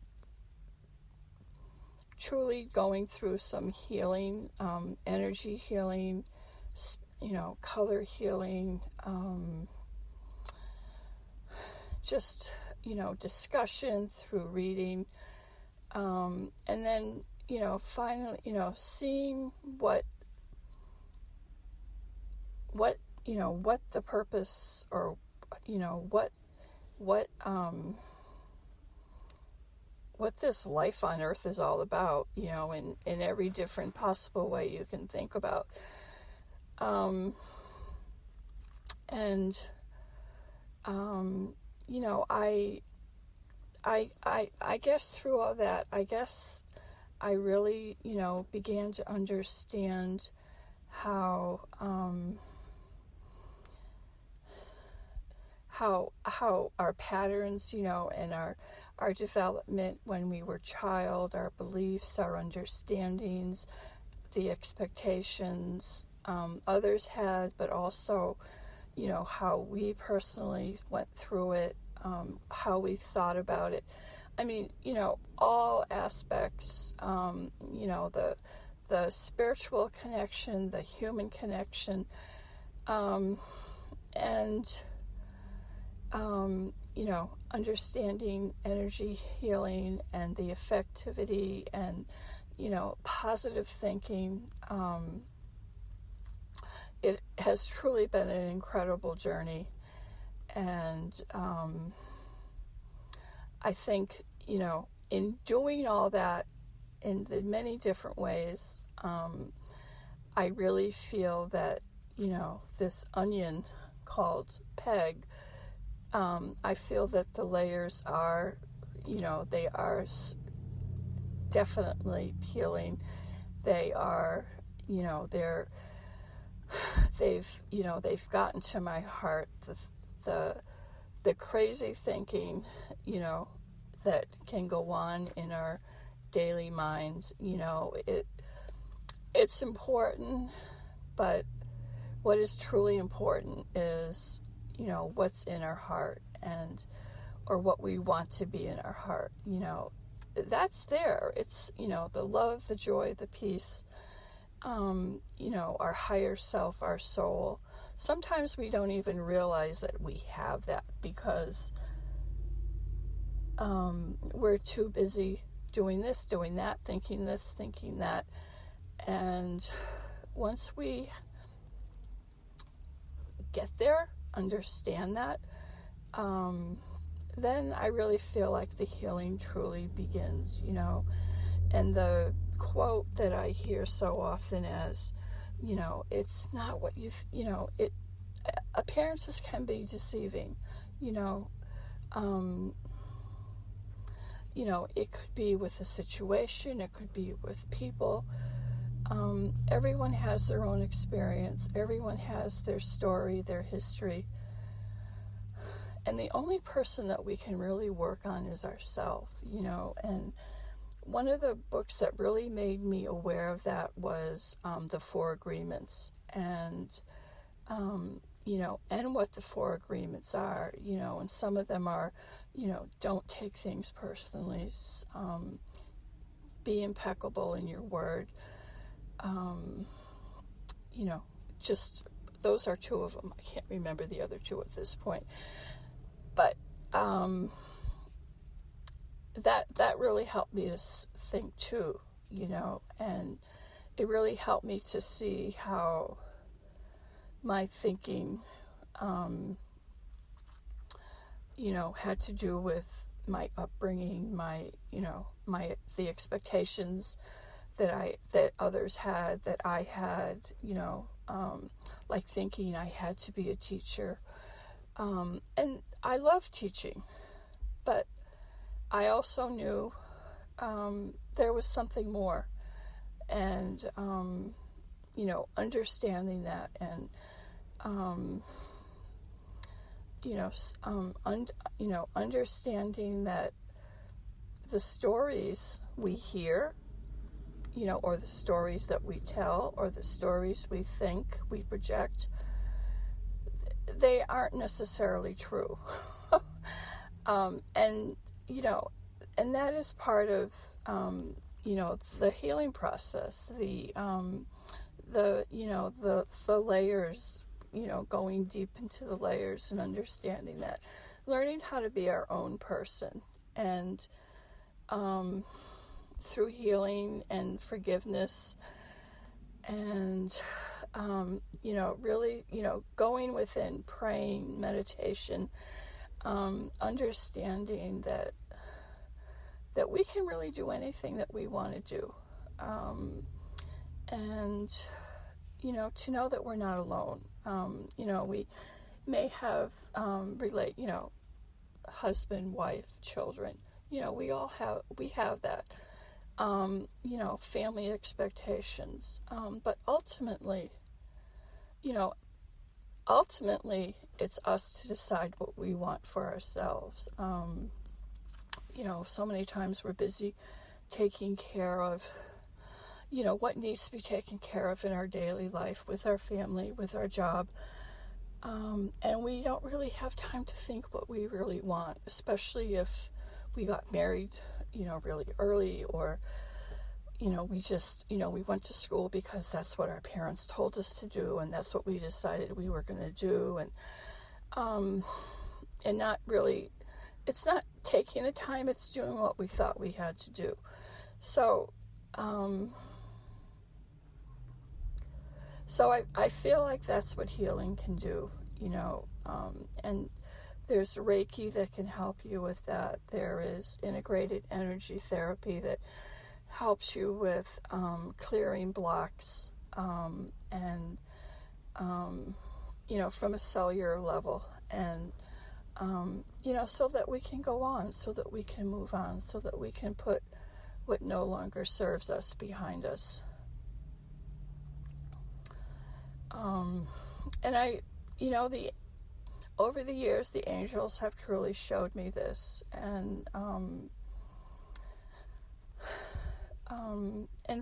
truly going through some healing, energy healing, color healing, just, discussion through reading, and then, finally, seeing what the purpose or, what this life on earth is all about, in every different possible way you can think about. I guess through all that, I guess I really, began to understand how our patterns, and our development when we were child, our beliefs, our understandings, the expectations others had, but also, how we personally went through it, how we thought about it. I mean, all aspects, the spiritual connection, the human connection, and understanding energy healing and the effectivity and, positive thinking. It has truly been an incredible journey. And I think, in doing all that in the many different ways, I really feel that, this onion called Peg, I feel that the layers are, they are definitely peeling. They are, they've gotten to my heart. The crazy thinking, that can go on in our daily minds, it's important, but what is truly important is, what's in our heart or what we want to be in our heart, that's there. It's, the love, the joy, the peace, our higher self, our soul. Sometimes we don't even realize that we have that because we're too busy doing this, doing that, thinking this, thinking that. And once we get there, understand that, then I really feel like the healing truly begins, And the quote that I hear so often is, it's not what appearances can be deceiving, it could be with a situation, it could be with people. Everyone has their own experience. Everyone has their story, their history. And the only person that we can really work on is ourselves, and one of the books that really made me aware of that was the Four Agreements, and what the Four Agreements are, and some of them are, don't take things personally, be impeccable in your word. Just those are two of them. I can't remember the other two at this point. But that really helped me to think too, and it really helped me to see how my thinking, had to do with my upbringing, the expectations that others had, that I had, like thinking I had to be a teacher. And I love teaching, but I also knew there was something more, and understanding that, and understanding that the stories we hear, or the stories that we tell, or the stories we think we project, they aren't necessarily true. And that is part of, the healing process, the layers, going deep into the layers and understanding that, learning how to be our own person, and through healing and forgiveness, and really, going within, praying, meditation, understanding that we can really do anything that we want to do, and to know that we're not alone. We may have husband, wife, children. We have that. Family expectations. But ultimately, it's us to decide what we want for ourselves. So many times we're busy taking care of, what needs to be taken care of in our daily life, with our family, with our job. And we don't really have time to think what we really want, especially if we got married, really early, or, we just, we went to school because that's what our parents told us to do, and that's what we decided we were going to do, and not really, it's not taking the time, it's doing what we thought we had to do. So, I feel like that's what healing can do, and there's Reiki that can help you with that. There is integrated energy therapy that helps you with clearing blocks, and from a cellular level, and so that we can go on, so that we can move on, so that we can put what no longer serves us behind us. And over the years, the angels have truly showed me this, and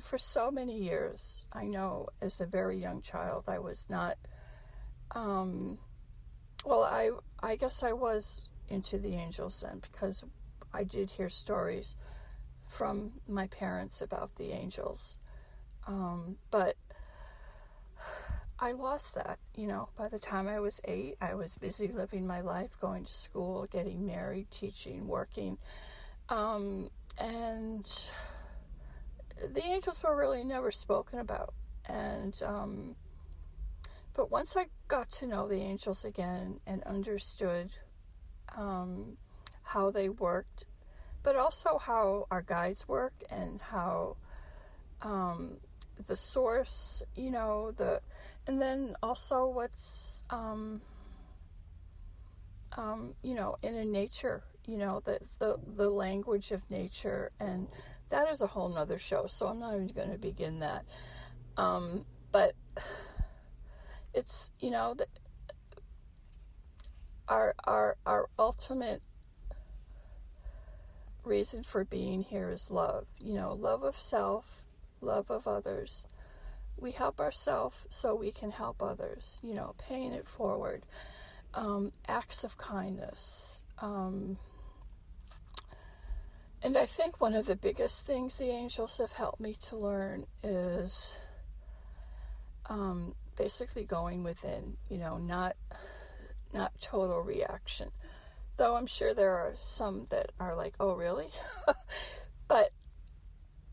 for so many years, I know as a very young child, I was not, I guess I was into the angels then, because I did hear stories from my parents about the angels, but I lost that, by the time I was 8, I was busy living my life, going to school, getting married, teaching, working, and the angels were really never spoken about. And but once I got to know the angels again and understood how they worked, but also how our guides work, and how the source, and then also what's in a nature, the language of nature, and that is a whole nother show, so I'm not even going to begin that. But it's, our ultimate reason for being here is love. Love of self, love of others. We help ourselves so we can help others, paying it forward. Acts of kindness, And I think one of the biggest things the angels have helped me to learn is basically going within, not total reaction. Though I'm sure there are some that are like, oh, really? But,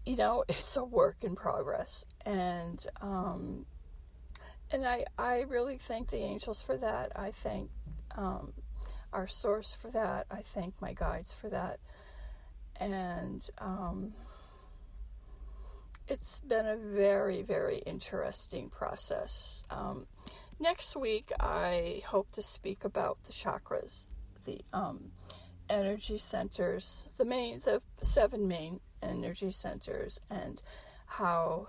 it's a work in progress. And I really thank the angels for that. I thank our source for that. I thank my guides for that. And it's been a very, very interesting process. Next week, I hope to speak about the chakras, the energy centers, the 7 main energy centers, and how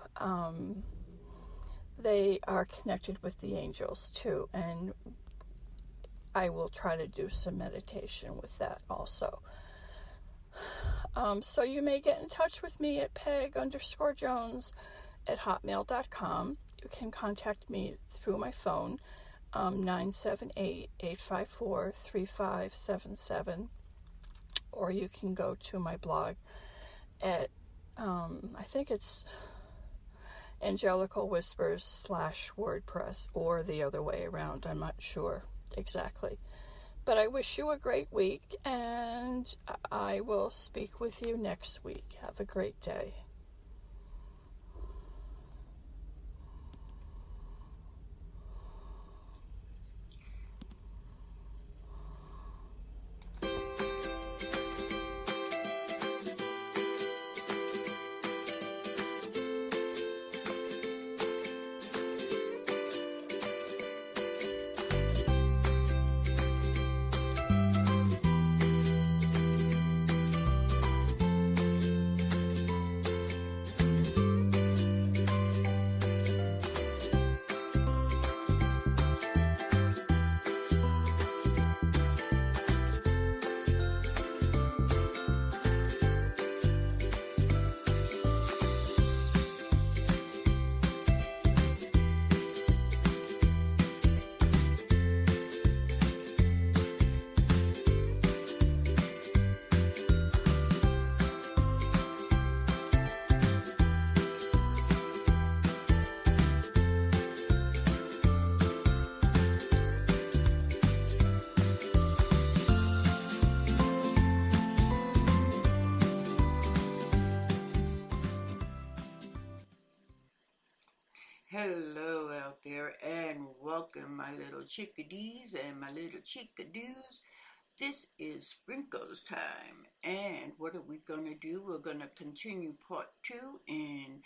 they are connected with the angels too. And I will try to do some meditation with that also. So you may get in touch with me at peg_jones@hotmail.com. You can contact me through my phone, 978-854-3577, or you can go to my blog at, I think it's Angelical Whispers /WordPress, or the other way around. I'm not sure exactly. But I wish you a great week, and I will speak with you next week. Have a great day. Hello out there, and welcome my little chickadees and my little chickadoos. This is Sprinkles time, and what are we going to do? We're going to continue part 2 in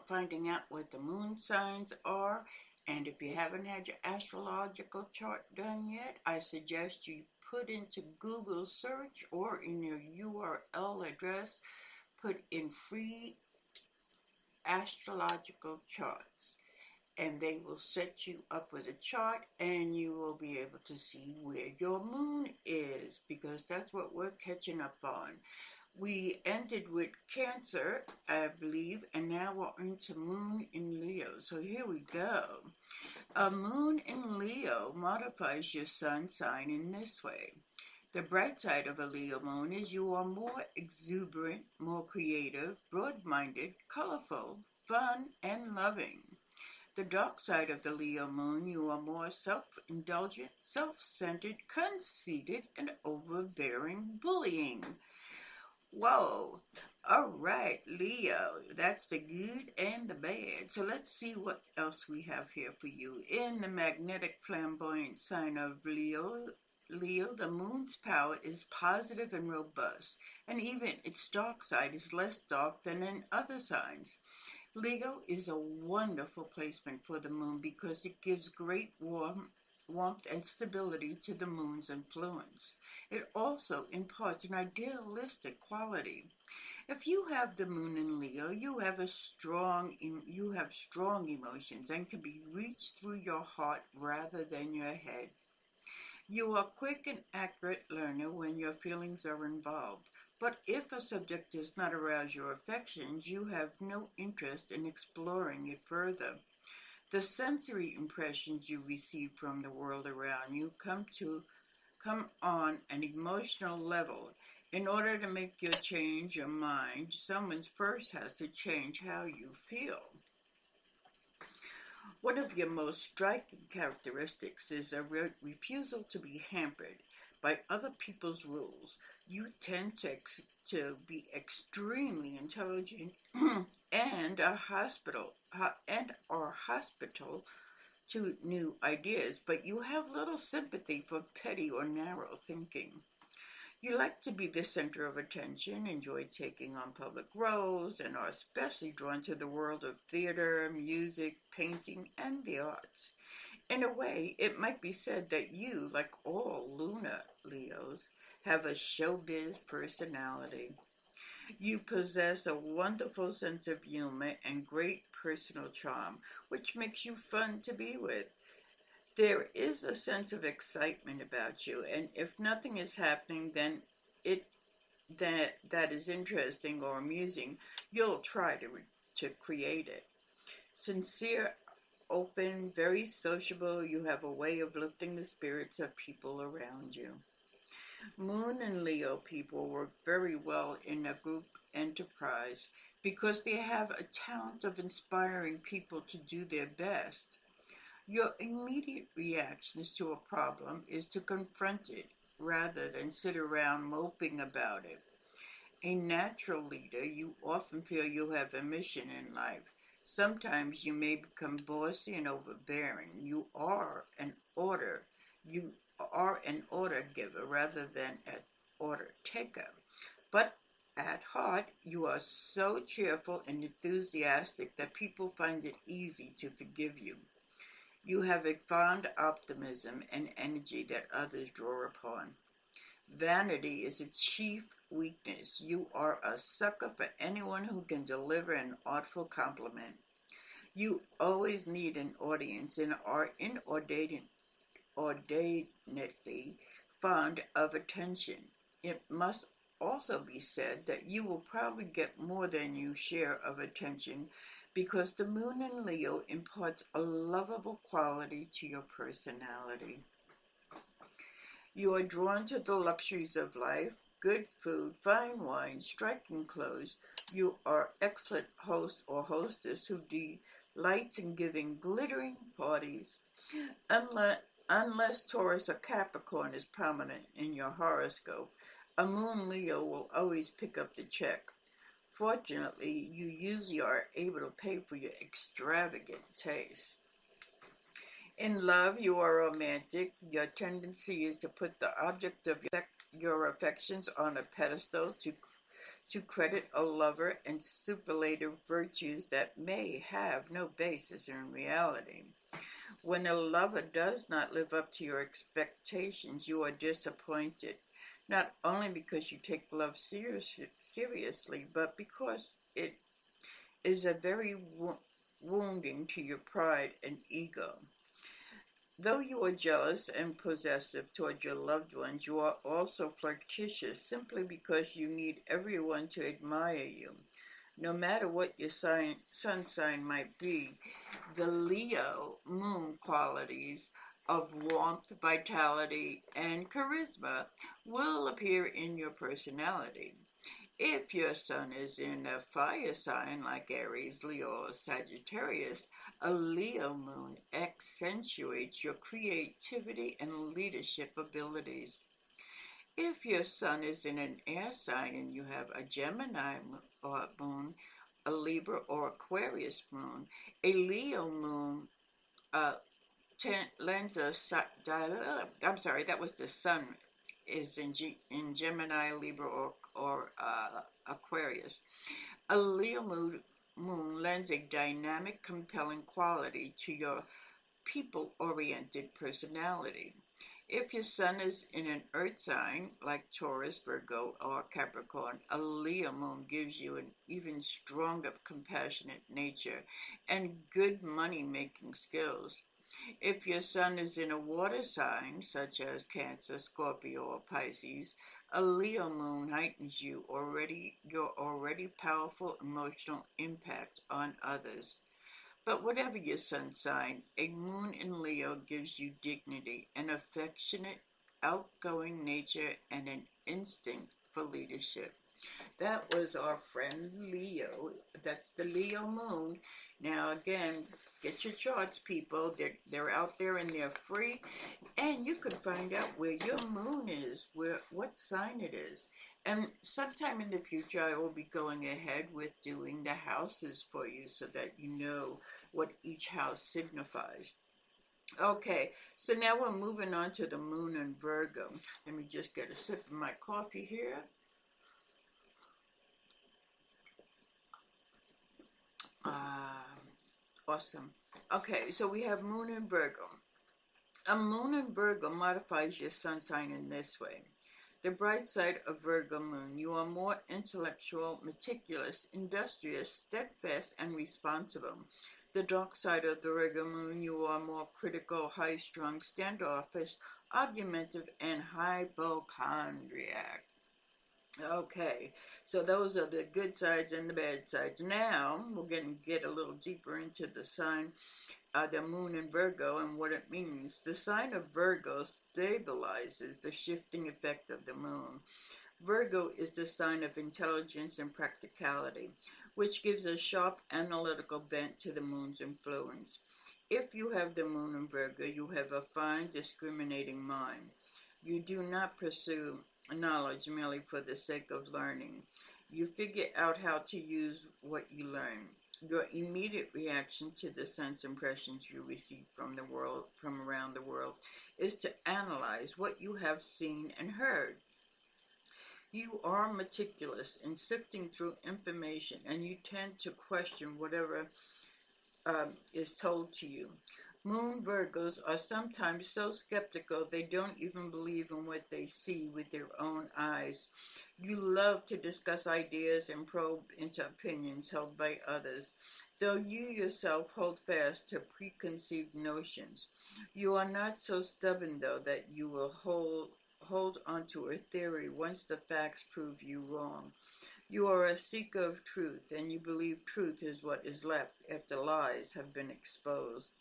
finding out what the moon signs are. And if you haven't had your astrological chart done yet, I suggest you put into Google search, or in your URL address, put in free astrological charts, and they will set you up with a chart, and you will be able to see where your moon is, because that's what we're catching up on. We ended with Cancer, I believe, and now we're into Moon in Leo. So here we go. A moon in Leo modifies your sun sign in this way. The bright side of a Leo moon is you are more exuberant, more creative, broad-minded, colorful, fun, and loving. The dark side of the Leo moon, you are more self-indulgent, self-centered, conceited, and overbearing, bullying. Whoa. All right, Leo. That's the good and the bad. So let's see what else we have here for you. In the magnetic flamboyant sign of Leo, the moon's power is positive and robust, and even its dark side is less dark than in other signs. Leo is a wonderful placement for the moon because it gives great warmth and stability to the moon's influence. It also imparts an idealistic quality. If you have the moon in Leo, you have strong emotions and can be reached through your heart rather than your head. You are a quick and accurate learner when your feelings are involved, but if a subject does not arouse your affections, you have no interest in exploring it further. The sensory impressions you receive from the world around you come come on an emotional level. In order to make you change your mind, someone first has to change how you feel. One of your most striking characteristics is a refusal to be hampered by other people's rules. You tend to be extremely intelligent and are hospitable to new ideas, but you have little sympathy for petty or narrow thinking. You like to be the center of attention, enjoy taking on public roles, and are especially drawn to the world of theater, music, painting, and the arts. In a way, it might be said that you, like all lunar Leos, have a showbiz personality. You possess a wonderful sense of humor and great personal charm, which makes you fun to be with. There is a sense of excitement about you, and if nothing is happening, then it that is interesting or amusing, you'll try to create it. Sincere, open, very sociable, you have a way of lifting the spirits of people around you. Moon and Leo people work very well in a group enterprise because they have a talent of inspiring people to do their best. Your immediate reactions to a problem is to confront it rather than sit around moping about it. A natural leader, you often feel you have a mission in life. Sometimes you may become bossy and overbearing. You are an order giver rather than an order taker. But at heart, you are so cheerful and enthusiastic that people find it easy to forgive you. You have a fond optimism and energy that others draw upon. Vanity is a chief weakness. You are a sucker for anyone who can deliver an artful compliment. You always need an audience and are inordinately fond of attention. It must also be said that you will probably get more than your share of attention because the moon in Leo imparts a lovable quality to your personality. You are drawn to the luxuries of life, good food, fine wine, striking clothes. You are excellent host or hostess who delights in giving glittering parties. Unless Taurus or Capricorn is prominent in your horoscope, a moon Leo will always pick up the check. Fortunately, you usually are able to pay for your extravagant taste. In love, you are romantic. Your tendency is to put the object of your affections on a pedestal to credit a lover and superlative virtues that may have no basis in reality. When a lover does not live up to your expectations, you are disappointed, not only because you take love seriously, but because it is a very wounding to your pride and ego. Though you are jealous and possessive toward your loved ones, you are also flirtatious simply because you need everyone to admire you. No matter what your sun sign might be, the Leo moon qualities of warmth, vitality, and charisma will appear in your personality. If your sun is in a fire sign like Aries, Leo, or Sagittarius, a Leo moon accentuates your creativity and leadership abilities. If your sun is in an air sign and you have a Gemini moon, a Libra or Aquarius moon, a Leo moon lends a I'm sorry, that was the sun is in Gemini, Libra, or Aquarius. A Leo moon lends a dynamic, compelling quality to your people-oriented personality. If your sun is in an earth sign like Taurus, Virgo, or Capricorn, a Leo moon gives you an even stronger compassionate nature and good money-making skills. If your sun is in a water sign, such as Cancer, Scorpio, or Pisces, a Leo moon heightens your already powerful emotional impact on others. But whatever your sun sign, a moon in Leo gives you dignity, an affectionate outgoing nature and an instinct for leadership. That was our friend Leo. That's the Leo moon. Now, again, get your charts, people. They're out there and they're free. And you can find out where your moon is, what sign it is. And sometime in the future, I will be going ahead with doing the houses for you so that you know what each house signifies. Okay, so now we're moving on to the moon in Virgo. Let me just get a sip of my coffee here. Awesome. Okay, so we have moon in Virgo. A moon in Virgo modifies your sun sign in this way. The bright side of Virgo moon, you are more intellectual, meticulous, industrious, steadfast, and responsible. The dark side of the Virgo moon, you are more critical, high-strung, standoffish, argumentative, and hypochondriac. Okay, so those are the good sides and the bad sides. Now, we're going to get a little deeper into the sign, the moon in Virgo, and what it means. The sign of Virgo stabilizes the shifting effect of the moon. Virgo is the sign of intelligence and practicality, which gives a sharp analytical bent to the moon's influence. If you have the moon in Virgo, you have a fine discriminating mind. You do not pursue knowledge merely for the sake of learning. You figure out how to use what you learn. Your immediate reaction to the sense impressions you receive from the world, from around the world, is to analyze what you have seen and heard. You are meticulous in sifting through information, and you tend to question whatever is told to you. Moon Virgos are sometimes so skeptical they don't even believe in what they see with their own eyes. You love to discuss ideas and probe into opinions held by others, though you yourself hold fast to preconceived notions. You are not so stubborn, though, that you will hold onto a theory once the facts prove you wrong. You are a seeker of truth, and you believe truth is what is left after lies have been exposed.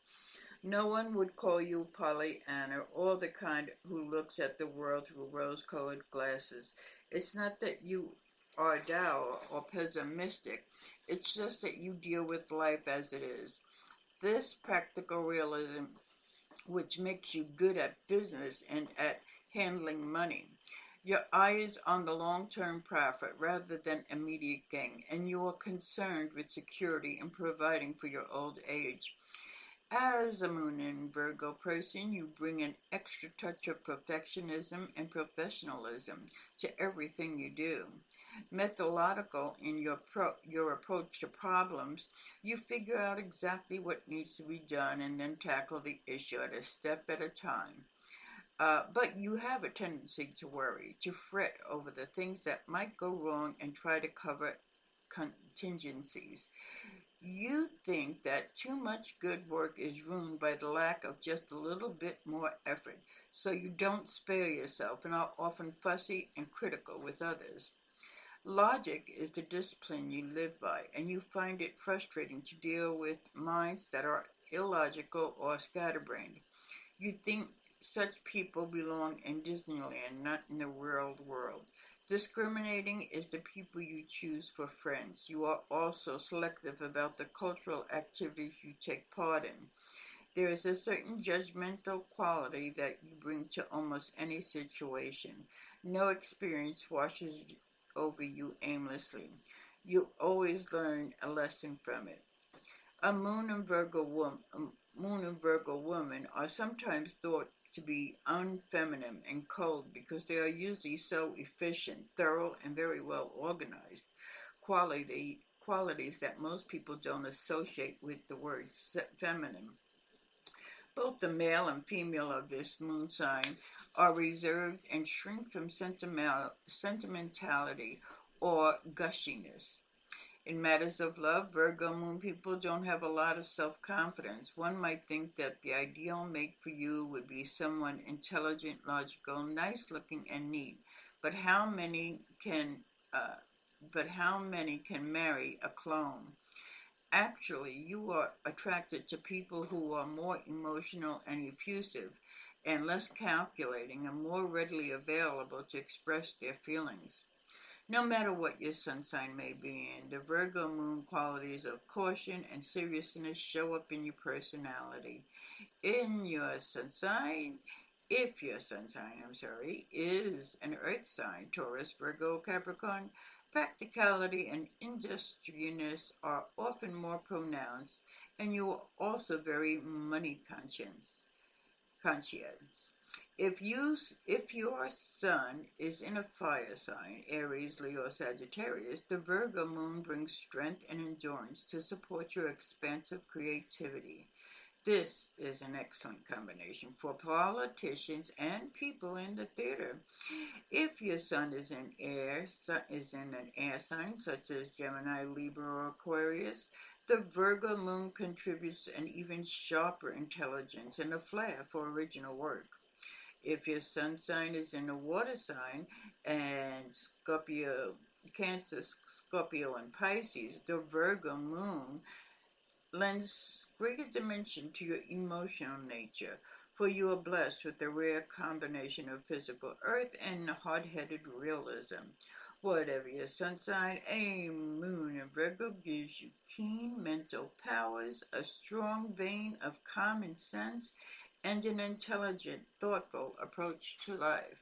No one would call you Pollyanna or the kind who looks at the world through rose-colored glasses. It's not that you are dour or pessimistic. It's just that you deal with life as it is. This practical realism, which makes you good at business and at handling money. Your eye is on the long-term profit rather than immediate gain, and you are concerned with security and providing for your old age. As a moon in Virgo person, you bring an extra touch of perfectionism and professionalism to everything you do. Methodical in your approach to problems, you figure out exactly what needs to be done and then tackle the issue at a step at a time. But you have a tendency to worry, to fret over the things that might go wrong and try to cover contingencies. You think that too much good work is ruined by the lack of just a little bit more effort, so you don't spare yourself and are often fussy and critical with others. Logic is the discipline you live by, and you find it frustrating to deal with minds that are illogical or scatterbrained. You think such people belong in Disneyland, not in the real world. Discriminating is the people you choose for friends. You are also selective about the cultural activities you take part in. There is a certain judgmental quality that you bring to almost any situation. No experience washes over you aimlessly. You always learn a lesson from it. A moon and Virgo women are sometimes thought to be unfeminine and cold because they are usually so efficient, thorough, and very well organized. Qualities that most people don't associate with the word feminine. Both the male and female of this moon sign are reserved and shrink from sentimentality or gushiness. In matters of love, Virgo moon people don't have a lot of self-confidence. One might think that the ideal mate for you would be someone intelligent, logical, nice-looking, and neat. But how many can marry a clone? Actually, you are attracted to people who are more emotional and effusive, and less calculating and more readily available to express their feelings. No matter what your sun sign may be in, the Virgo moon qualities of caution and seriousness show up in your personality. In your sun sign, if your sun sign, is an earth sign, Taurus, Virgo, Capricorn, practicality and industriousness are often more pronounced, and you are also very money conscious. If your sun is in a fire sign, Aries, Leo, Sagittarius, the Virgo moon brings strength and endurance to support your expansive creativity. This is an excellent combination for politicians and people in the theater. If your sun is in an air sign such as Gemini, Libra, or Aquarius, the Virgo moon contributes an even sharper intelligence and a flair for original work. If your sun sign is in a water sign and Scorpio, Cancer, Scorpio, and Pisces, the Virgo moon lends greater dimension to your emotional nature, for you are blessed with a rare combination of physical earth and hard-headed realism. Whatever your sun sign, a moon in Virgo gives you keen mental powers, a strong vein of common sense, and an intelligent, thoughtful approach to life.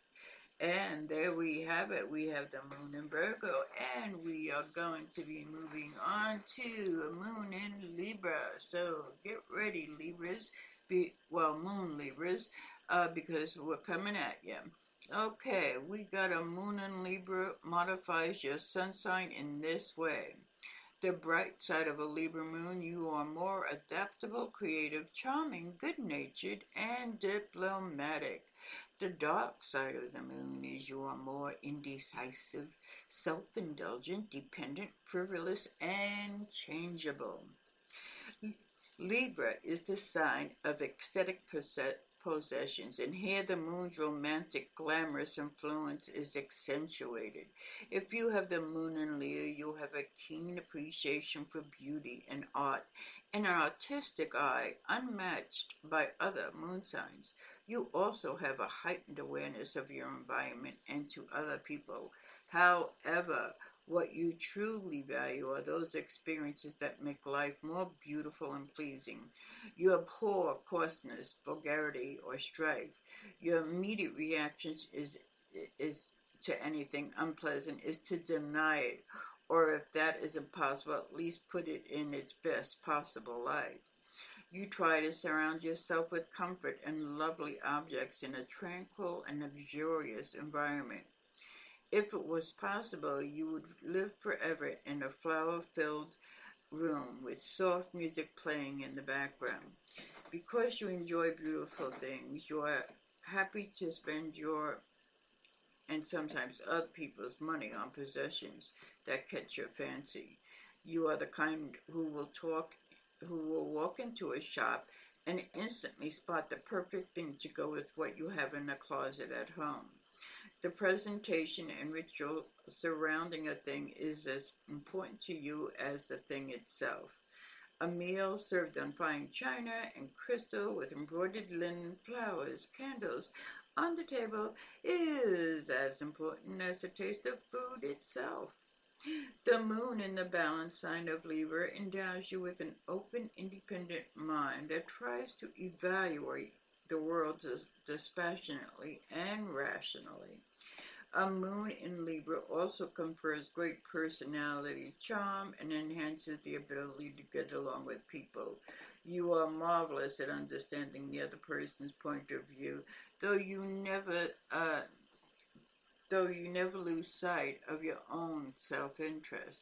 And there we have it. We have the moon in Virgo, and we are going to be moving on to a moon in Libra. So get ready, Libras. Moon Libras, because we're coming at you. Okay, we got a moon in Libra modifies your sun sign in this way. The bright side of a Libra moon, you are more adaptable, creative, charming, good-natured, and diplomatic. The dark side of the moon is you are more indecisive, self-indulgent, dependent, frivolous, and changeable. Libra is the sign of ecstatic possessions, and here the moon's romantic, glamorous influence is accentuated. If you have the moon in Leo, you have a keen appreciation for beauty and art, and an artistic eye unmatched by other moon signs. You also have a heightened awareness of your environment and to other people. However, what you truly value are those experiences that make life more beautiful and pleasing. You abhor coarseness, vulgarity, or strife. Your immediate reaction is to anything unpleasant is to deny it, or if that is impossible, at least put it in its best possible light. You try to surround yourself with comfort and lovely objects in a tranquil and luxurious environment. If it was possible, you would live forever in a flower-filled room with soft music playing in the background. Because you enjoy beautiful things, you are happy to spend your and sometimes other people's money on possessions that catch your fancy. You are the kind who will walk into a shop and instantly spot the perfect thing to go with what you have in the closet at home. The presentation and ritual surrounding a thing is as important to you as the thing itself. A meal served on fine china and crystal with embroidered linen, flowers, candles on the table is as important as the taste of food itself. The moon in the balance sign of Libra endows you with an open, independent mind that tries to evaluate the world dispassionately and rationally. A moon in Libra also confers great personality, charm, and enhances the ability to get along with people. You are marvelous at understanding the other person's point of view, though you never lose sight of your own self-interest.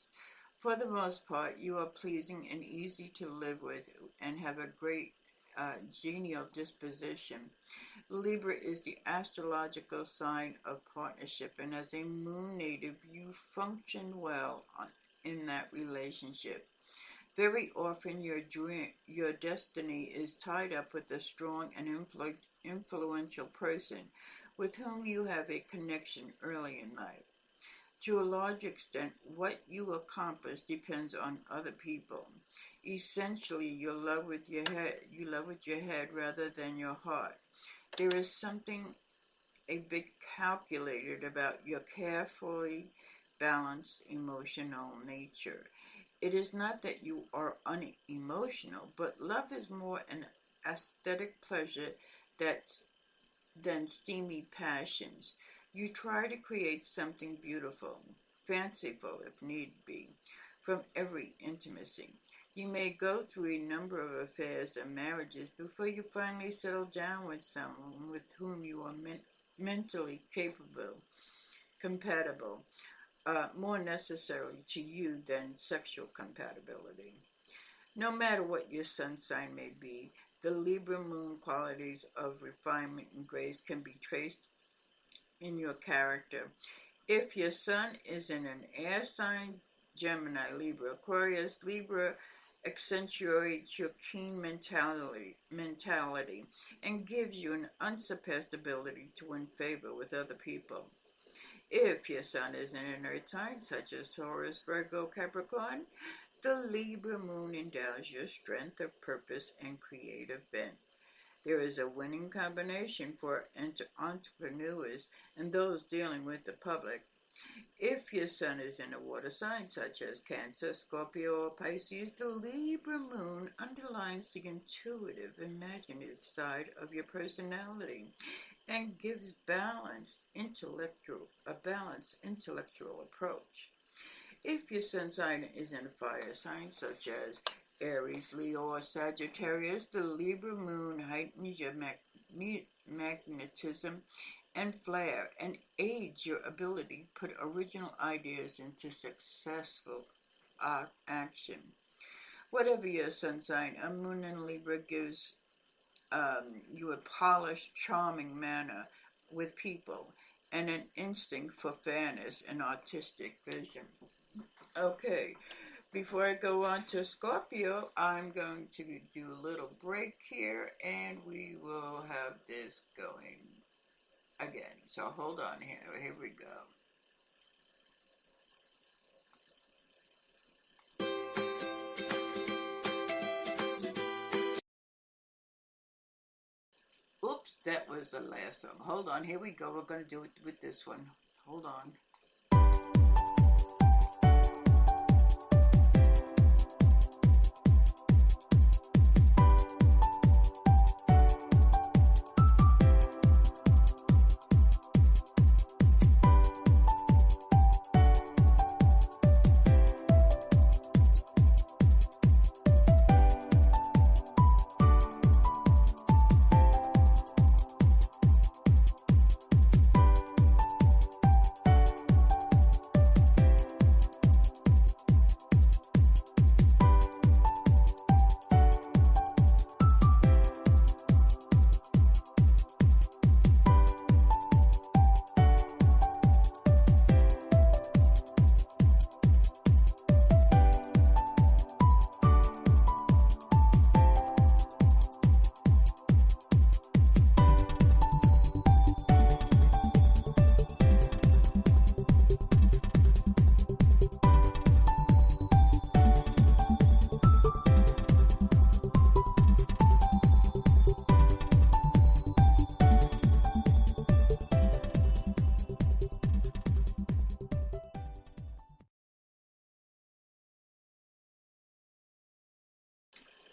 For the most part, you are pleasing and easy to live with and have a great genial disposition. Libra is the astrological sign of partnership, and as a moon native, you function well in that relationship. Very often, your destiny is tied up with a strong and influential person with whom you have a connection early in life. To a large extent, what you accomplish depends on other people. Essentially, you love with your head rather than your heart. There is something a bit calculated about your carefully balanced emotional nature. It is not that you are unemotional, but love is more an aesthetic pleasure than steamy passions. You try to create something beautiful, fanciful if need be, from every intimacy. You may go through a number of affairs and marriages before you finally settle down with someone with whom you are mentally compatible, more necessarily to you than sexual compatibility. No matter what your sun sign may be, the Libra moon qualities of refinement and grace can be traced in your character. If your sun is in an air sign, Gemini, Libra, Aquarius, Libra accentuates your keen mentality and gives you an unsurpassed ability to win favor with other people. If your sun is in an earth sign, such as Taurus, Virgo, Capricorn, the Libra moon endows your strength of purpose and creative bent. There is a winning combination for entrepreneurs and those dealing with the public. If your sun is in a water sign such as Cancer, Scorpio, or Pisces, the Libra moon underlines the intuitive, imaginative side of your personality and gives a balanced intellectual approach. If your sun sign is in a fire sign such as Aries, Leo, or Sagittarius, the Libra moon heightens your magnetism and flair and aids your ability to put original ideas into successful action. Whatever your sun sign, a moon in Libra gives you a polished, charming manner with people and an instinct for fairness and artistic vision. Okay, before I go on to Scorpio, I'm going to do a little break here and we will have this going again. So hold on here. Here we go. Oops, that was the last song. Hold on, here we go. We're going to do it with this one. Hold on.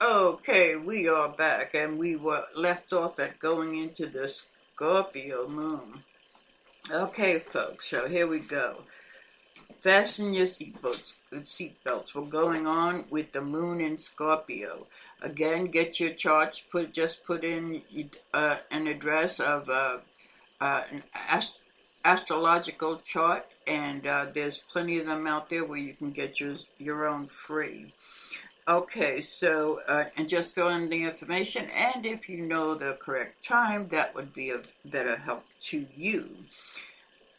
Okay, we are back, and we were left off at going into the Scorpio moon. Okay, folks, so here we go. Fasten your seatbelts. We're going on with the moon in Scorpio. Again, get your charts. Put in an address of an astrological chart, and there's plenty of them out there where you can get your own free. Okay, so, and just fill in the information, and if you know the correct time, that would be of better help to you.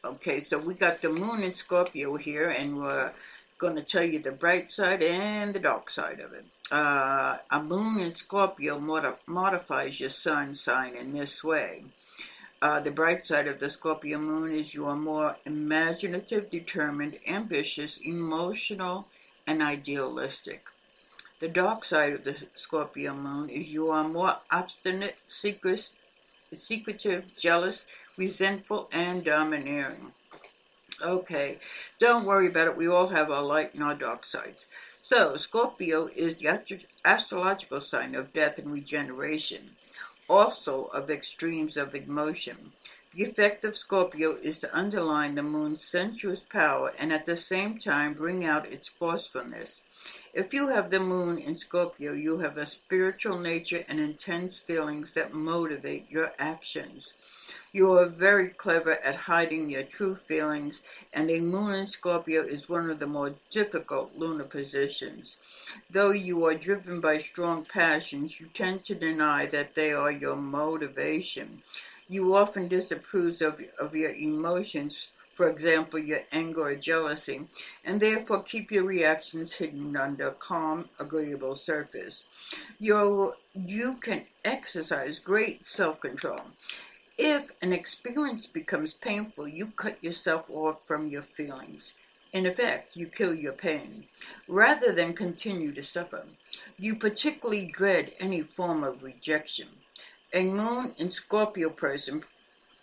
Okay, so we got the moon in Scorpio here, and we're going to tell you the bright side and the dark side of it. A moon in Scorpio modifies your sun sign in this way. The bright side of the Scorpio moon is you are more imaginative, determined, ambitious, emotional, and idealistic. The dark side of the Scorpio moon is you are more obstinate, secretive, jealous, resentful, and domineering. Okay, don't worry about it. We all have our light and our dark sides. So, Scorpio is the astrological sign of death and regeneration, also of extremes of emotion. The effect of Scorpio is to underline the moon's sensuous power and at the same time bring out its forcefulness. If you have the moon in Scorpio, you have a spiritual nature and intense feelings that motivate your actions. You are very clever at hiding your true feelings, and a moon in Scorpio is one of the more difficult lunar positions. Though you are driven by strong passions, you tend to deny that they are your motivation. You often disapprove of your emotions, for example, your anger or jealousy, and therefore keep your reactions hidden under a calm, agreeable surface. You can exercise great self-control. If an experience becomes painful, you cut yourself off from your feelings. In effect, you kill your pain, rather than continue to suffer. You particularly dread any form of rejection. A moon in Scorpio person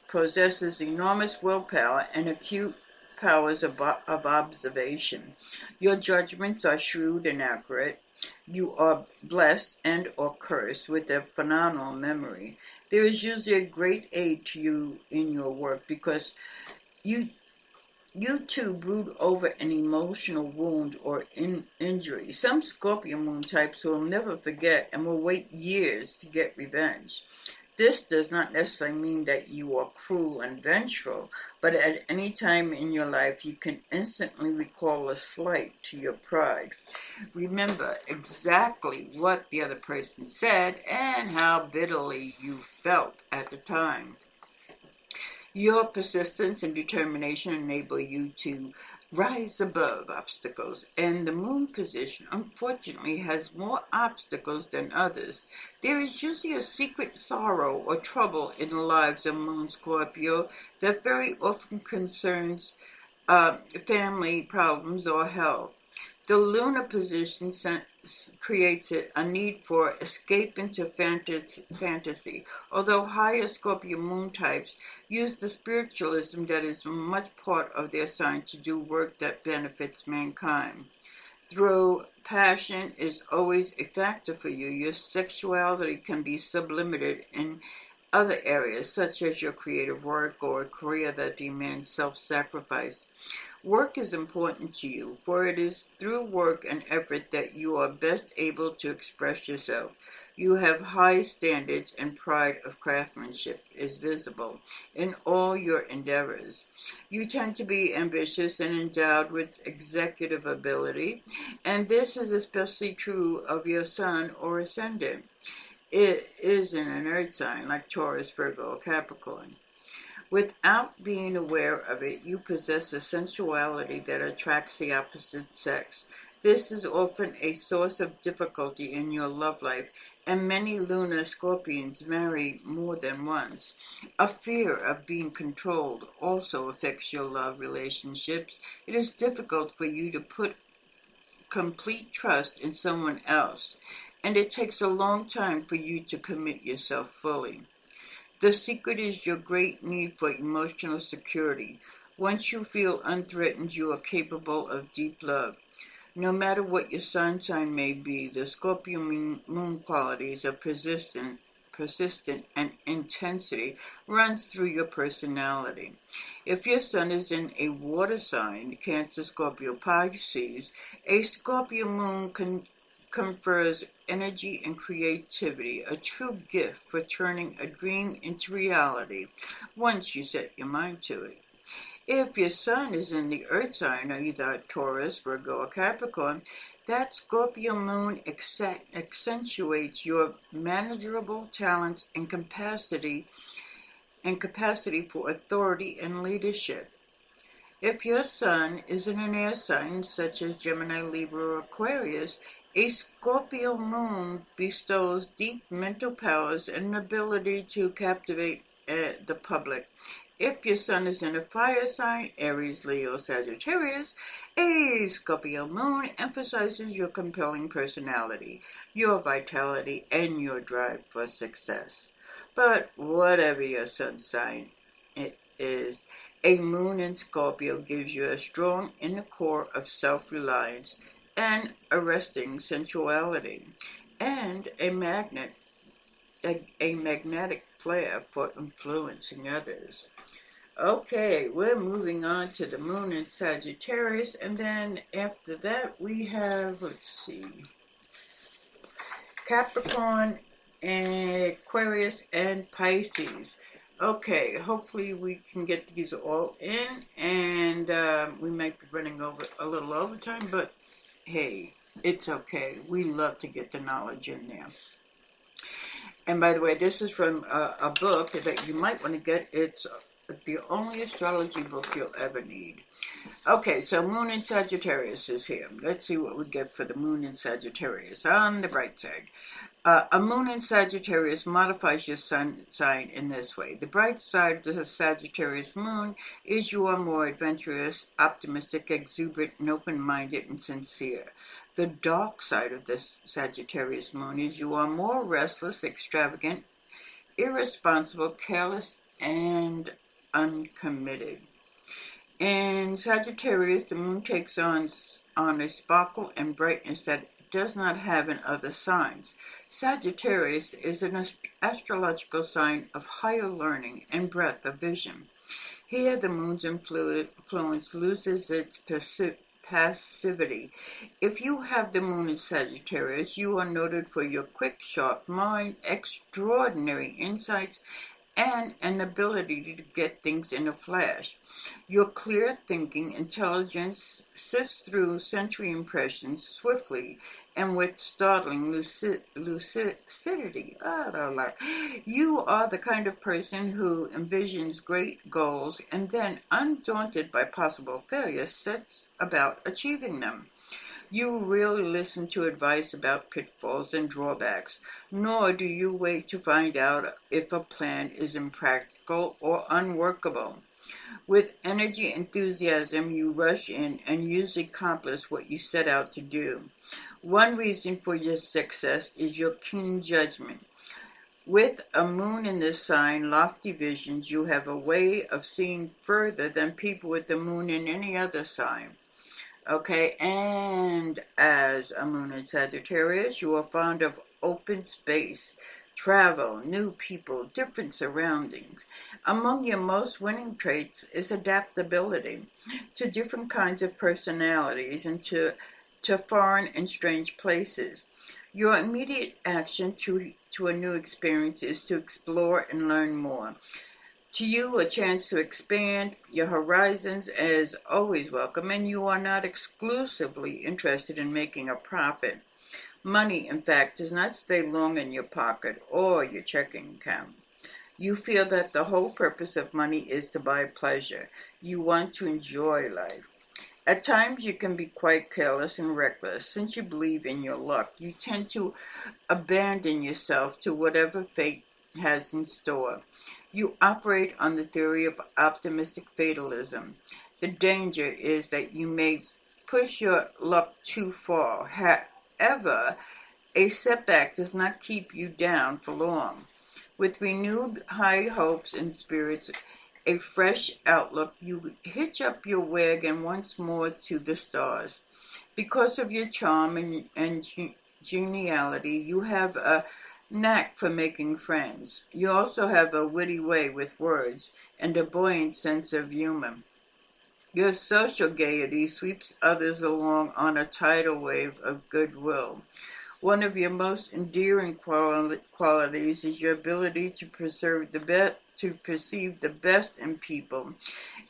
possesses enormous willpower and acute powers of observation. Your judgments are shrewd and accurate. You are blessed and or cursed with a phenomenal memory. There is usually a great aid to you in your work because you too brood over an emotional wound or injury. Some Scorpio moon types will never forget and will wait years to get revenge. This does not necessarily mean that you are cruel and vengeful, but at any time in your life you can instantly recall a slight to your pride. Remember exactly what the other person said and how bitterly you felt at the time. Your persistence and determination enable you to rise above obstacles, and the moon position, unfortunately, has more obstacles than others. There is usually a secret sorrow or trouble in the lives of Moon Scorpio that very often concerns family problems or health. The lunar position creates a need for escape into fantasy, although higher Scorpio moon types use the spiritualism that is much part of their sign to do work that benefits mankind. Though passion is always a factor for you, your sexuality can be sublimated in other areas, such as your creative work or a career that demands self-sacrifice. Work is important to you, for it is through work and effort that you are best able to express yourself. You have high standards, and pride of craftsmanship is visible in all your endeavors. You tend to be ambitious and endowed with executive ability, and this is especially true of your sun or ascendant. It is in an earth sign like Taurus, Virgo, or Capricorn. Without being aware of it, you possess a sensuality that attracts the opposite sex. This is often a source of difficulty in your love life, and many lunar Scorpions marry more than once. A fear of being controlled also affects your love relationships. It is difficult for you to put complete trust in someone else, and it takes a long time for you to commit yourself fully. The secret is your great need for emotional security. Once you feel unthreatened, you are capable of deep love. No matter what your sun sign may be, the Scorpio moon qualities of persistent and intensity runs through your personality. If your sun is in a water sign, Cancer, Scorpio, Pisces, a Scorpio moon confers energy and creativity, a true gift for turning a dream into reality once you set your mind to it. If your sun is in the earth sign, either Taurus, Virgo, or Capricorn, that Scorpio moon accentuates your manageable talents and capacity for authority and leadership. If your sun is in an air sign such as Gemini, Libra, or Aquarius, a Scorpio moon bestows deep mental powers and an ability to captivate the public. If your sun is in a fire sign, Aries, Leo, Sagittarius, a Scorpio moon emphasizes your compelling personality, your vitality, and your drive for success. But whatever your sun sign it is, a moon in Scorpio gives you a strong inner core of self-reliance and arresting sensuality, and a magnetic flair for influencing others. Okay, we're moving on to the moon in Sagittarius, and then after that we have, let's see, Capricorn, and Aquarius, and Pisces. Okay, hopefully we can get these all in, and we might be running over a little overtime, but hey, it's okay. We love to get the knowledge in there. And by the way, this is from a book that you might want to get. It's the only astrology book you'll ever need. Okay, so Moon in Sagittarius is here. Let's see what we get for the Moon in Sagittarius. On the bright side, a Moon in Sagittarius modifies your sun sign in this way. The bright side of the Sagittarius Moon is you are more adventurous, optimistic, exuberant, and open-minded and sincere. The dark side of the Sagittarius Moon is you are more restless, extravagant, irresponsible, careless, and uncommitted. In Sagittarius, the moon takes on a sparkle and brightness that it does not have in other signs. Sagittarius is an astrological sign of higher learning and breadth of vision. Here, the moon's influence loses its passivity. If you have the moon in Sagittarius, you are noted for your quick, sharp mind, extraordinary insights, and an ability to get things in a flash. Your clear thinking intelligence sifts through sensory impressions swiftly and with startling lucidity. You are the kind of person who envisions great goals and then, undaunted by possible failure, sets about achieving them. You really listen to advice about pitfalls and drawbacks, nor do you wait to find out if a plan is impractical or unworkable. With energy and enthusiasm, you rush in and usually accomplish what you set out to do. One reason for your success is your keen judgment. With a moon in this sign, lofty visions, you have a way of seeing further than people with the moon in any other sign. Okay, and as a moon in Sagittarius, you are fond of open space, travel, new people, different surroundings. Among your most winning traits is adaptability to different kinds of personalities and to foreign and strange places. Your immediate action to a new experience is to explore and learn more. To you, a chance to expand your horizons is always welcome, and you are not exclusively interested in making a profit. Money, in fact, does not stay long in your pocket or your checking account. You feel that the whole purpose of money is to buy pleasure. You want to enjoy life. At times, you can be quite careless and reckless. Since you believe in your luck, you tend to abandon yourself to whatever fate has in store. You operate on the theory of optimistic fatalism. The danger is that you may push your luck too far. However, a setback does not keep you down for long. With renewed high hopes and spirits, a fresh outlook, you hitch up your wagon once more to the stars. Because of your charm and geniality, you have a knack for making friends. You also have a witty way with words and a buoyant sense of humor. Your social gaiety sweeps others along on a tidal wave of goodwill. One of your most endearing qualities is your ability to perceive the best in people.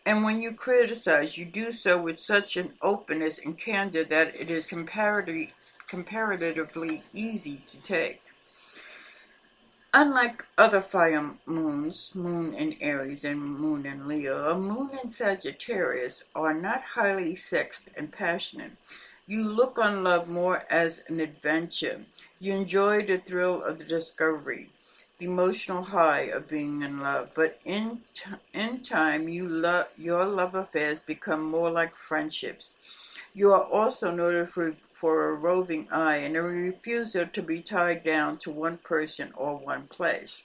And when you criticize, you do so with such an openness and candor that it is comparatively easy to take. Unlike other fire moons, moon in Aries and moon in Leo, a moon in Sagittarius are not highly sexed and passionate. You look on love more as an adventure. You enjoy the thrill of the discovery, the emotional high of being in love. But in time, your love affairs become more like friendships. You are also noted for a roving eye and a refusal to be tied down to one person or one place.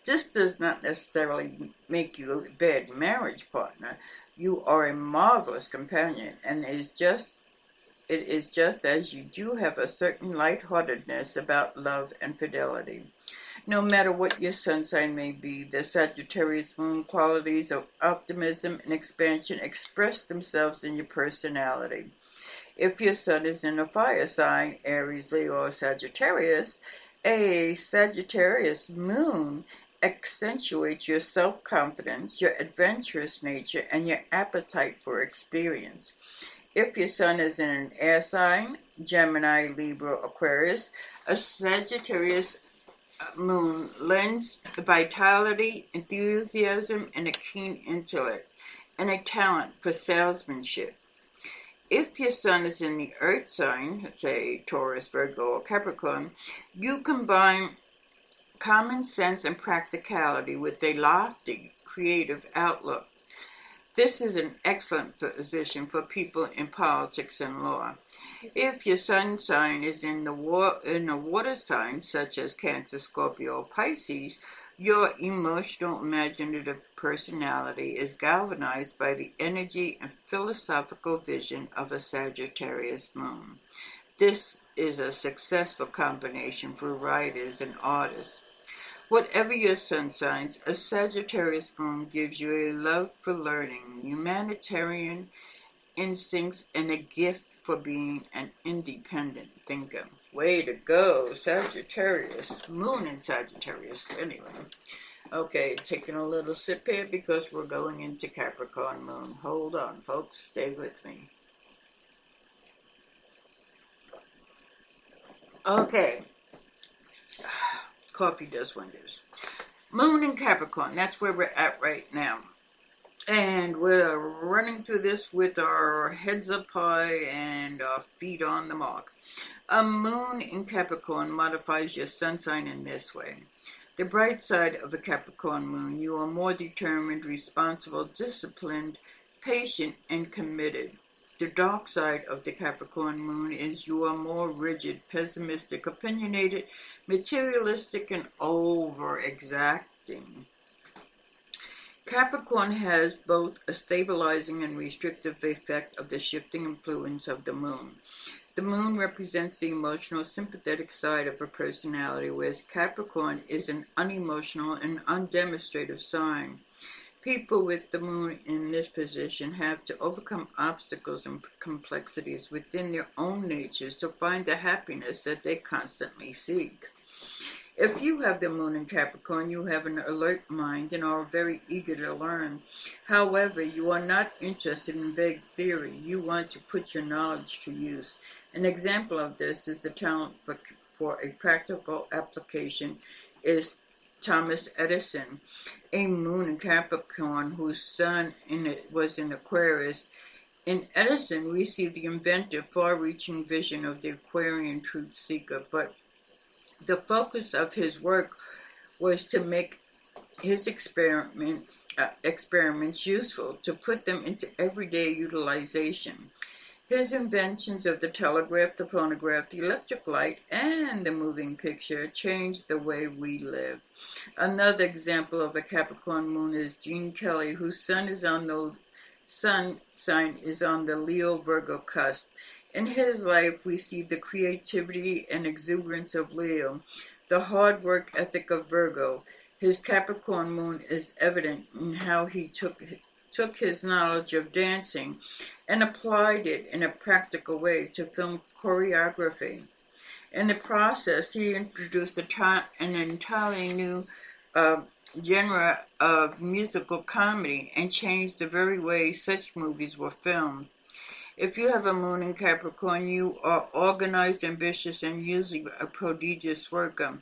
This does not necessarily make you a bad marriage partner. You are a marvelous companion, and it is just as you do have a certain lightheartedness about love and fidelity. No matter what your sun sign may be, the Sagittarius moon qualities of optimism and expansion express themselves in your personality. If your sun is in a fire sign, Aries, Leo, or Sagittarius, a Sagittarius moon accentuates your self-confidence, your adventurous nature, and your appetite for experience. If your sun is in an air sign, Gemini, Libra, Aquarius, a Sagittarius moon lends vitality, enthusiasm, and a keen intellect, and a talent for salesmanship. If your sun is in the earth sign, say Taurus, Virgo, or Capricorn, you combine common sense and practicality with a lofty, creative outlook. This is an excellent position for people in politics and law. If your sun sign is in a water sign, such as Cancer, Scorpio, or Pisces, your emotional, imaginative personality is galvanized by the energy and philosophical vision of a Sagittarius moon. This is a successful combination for writers and artists. Whatever your sun signs, a Sagittarius moon gives you a love for learning, humanitarian instincts, and a gift for being an independent thinker. Way to go, Sagittarius. Moon in Sagittarius. Anyway. Okay, taking a little sip here because we're going into Capricorn moon. Hold on, folks. Stay with me. Okay. Coffee does wonders. Moon in Capricorn. That's where we're at right now. And we're running through this with our heads up high and our feet on the mark. A moon in Capricorn modifies your sun sign in this way. The bright side of a Capricorn moon, you are more determined, responsible, disciplined, patient, and committed. The dark side of the Capricorn moon is you are more rigid, pessimistic, opinionated, materialistic, and over-exacting. Capricorn has both a stabilizing and restrictive effect of the shifting influence of the moon. The moon represents the emotional, sympathetic side of a personality, whereas Capricorn is an unemotional and undemonstrative sign. People with the moon in this position have to overcome obstacles and complexities within their own natures to find the happiness that they constantly seek. If you have the moon in Capricorn, you have an alert mind and are very eager to learn. However, you are not interested in vague theory. You want to put your knowledge to use. An example of this is the talent for a practical application is Thomas Edison, a moon in Capricorn whose sun was in Aquarius. In Edison, we see the inventive, far-reaching vision of the Aquarian truth seeker, but the focus of his work was to make his experiments useful, to put them into everyday utilization. His inventions of the telegraph, the phonograph, the electric light, and the moving picture changed the way we live. Another example of a Capricorn moon is Gene Kelly, whose sun sign is on the Leo-Virgo cusp. In his life, we see the creativity and exuberance of Leo, the hard work ethic of Virgo. His Capricorn moon is evident in how he took his knowledge of dancing and applied it in a practical way to film choreography. In the process, he introduced an entirely new genre of musical comedy and changed the very way such movies were filmed. If you have a moon in Capricorn, you are organized, ambitious, and usually a prodigious worker.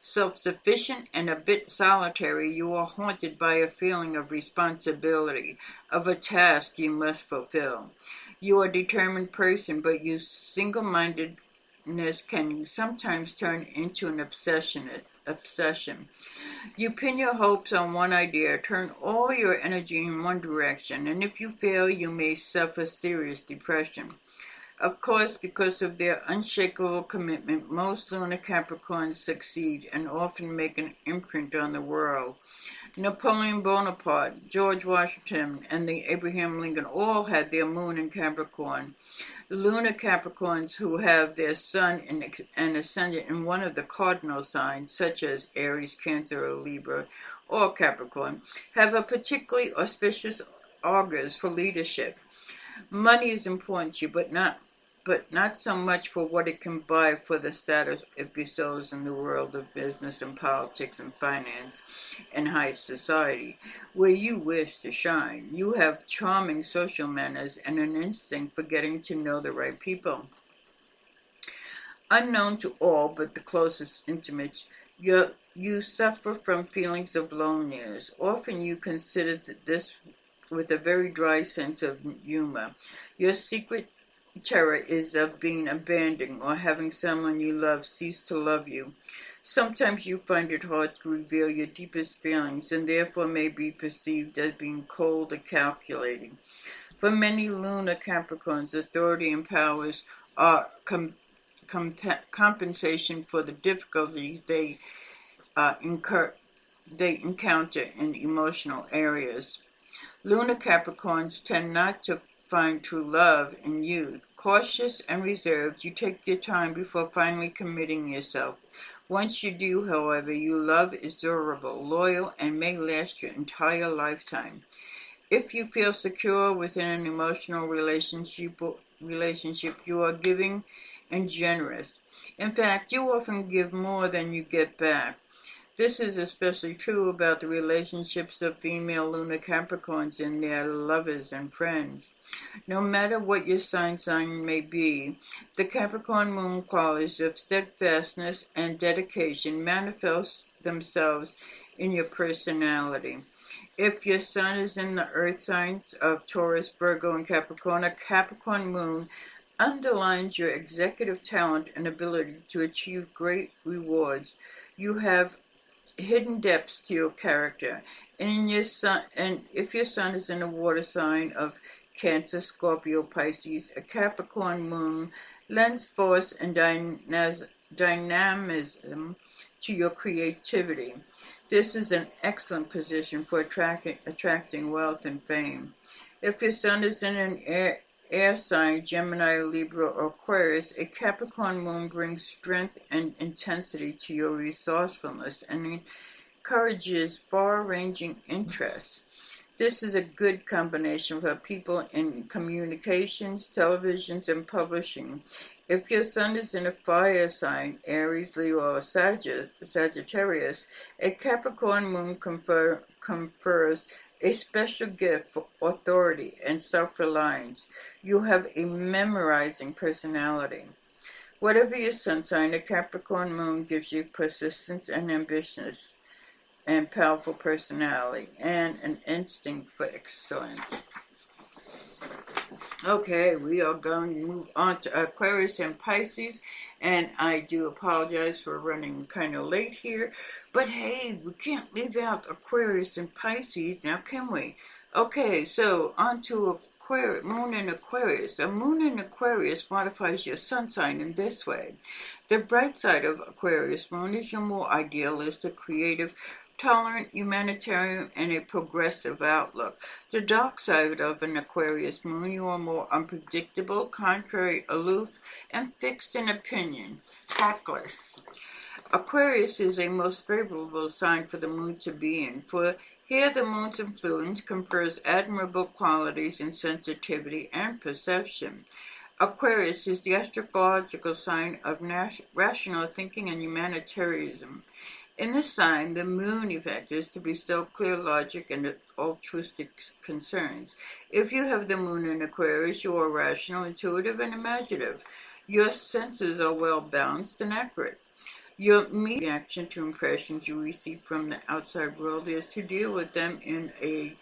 Self-sufficient and a bit solitary, you are haunted by a feeling of responsibility, of a task you must fulfill. You are a determined person, but your single-mindedness can sometimes turn into an obsession. You pin your hopes on one idea, turn all your energy in one direction, and if you fail, you may suffer serious depression. Of course, because of their unshakable commitment, most lunar Capricorns succeed and often make an imprint on the world. Napoleon Bonaparte, George Washington, and the Abraham Lincoln all had their moon in Capricorn. The lunar Capricorns who have their sun and ascendant in one of the cardinal signs, such as Aries, Cancer, or Libra, or Capricorn, have a particularly auspicious augurs for leadership. Money is important to you, but not so much for what it can buy for the status it bestows in the world of business and politics and finance and high society, where you wish to shine. You have charming social manners and an instinct for getting to know the right people. Unknown to all but the closest intimates, you suffer from feelings of loneliness. Often you consider this with a very dry sense of humor. Your secret terror is of being abandoned or having someone you love cease to love you. Sometimes you find it hard to reveal your deepest feelings and therefore may be perceived as being cold or calculating. For many lunar Capricorns, authority and powers are compensation for the difficulties they encounter in emotional areas. Lunar Capricorns tend not to find true love in youth. Cautious and reserved, you take your time before finally committing yourself. Once you do, however, your love is durable, loyal, and may last your entire lifetime. If you feel secure within an emotional relationship, you are giving and generous. In fact, you often give more than you get back. This is especially true about the relationships of female lunar Capricorns and their lovers and friends. No matter what your sign may be, the Capricorn moon qualities of steadfastness and dedication manifest themselves in your personality. If your sun is in the earth signs of Taurus, Virgo, and Capricorn, a Capricorn moon underlines your executive talent and ability to achieve great rewards. You have hidden depths to your character, and if your sun is in a water sign of Cancer, Scorpio, Pisces, a Capricorn moon lends force and dynamism to your creativity. This is an excellent position for attracting wealth and fame. If your sun is in an air sign, Gemini, Libra, or Aquarius, a Capricorn moon brings strength and intensity to your resourcefulness and encourages far-ranging interests. This is a good combination for people in communications, televisions, and publishing. If your sun is in a fire sign, Aries, Leo, or Sagittarius, a Capricorn moon confers a special gift for authority and self-reliance. You have a memorizing personality. Whatever your sun sign, a Capricorn moon gives you persistence and ambitious and powerful personality and an instinct for excellence. Okay, we are going to move on to Aquarius and Pisces, and I do apologize for running kind of late here, but hey, we can't leave out Aquarius and Pisces now, can we? Okay, so on to Aquarius, Moon in Aquarius. A moon in Aquarius modifies your sun sign in this way. The bright side of Aquarius moon is your more idealistic, creative, tolerant, humanitarian, and a progressive outlook. The dark side of an Aquarius moon, you are more unpredictable, contrary, aloof, and fixed in opinion, tactless. Aquarius is a most favorable sign for the moon to be in, for here the moon's influence confers admirable qualities in sensitivity and perception. Aquarius is the astrological sign of rational thinking and humanitarianism. In this sign, the moon effect is to bestow clear logic and altruistic concerns. If you have the moon in Aquarius, you are rational, intuitive, and imaginative. Your senses are well balanced and accurate. Your immediate reaction to impressions you receive from the outside world is to deal with them in a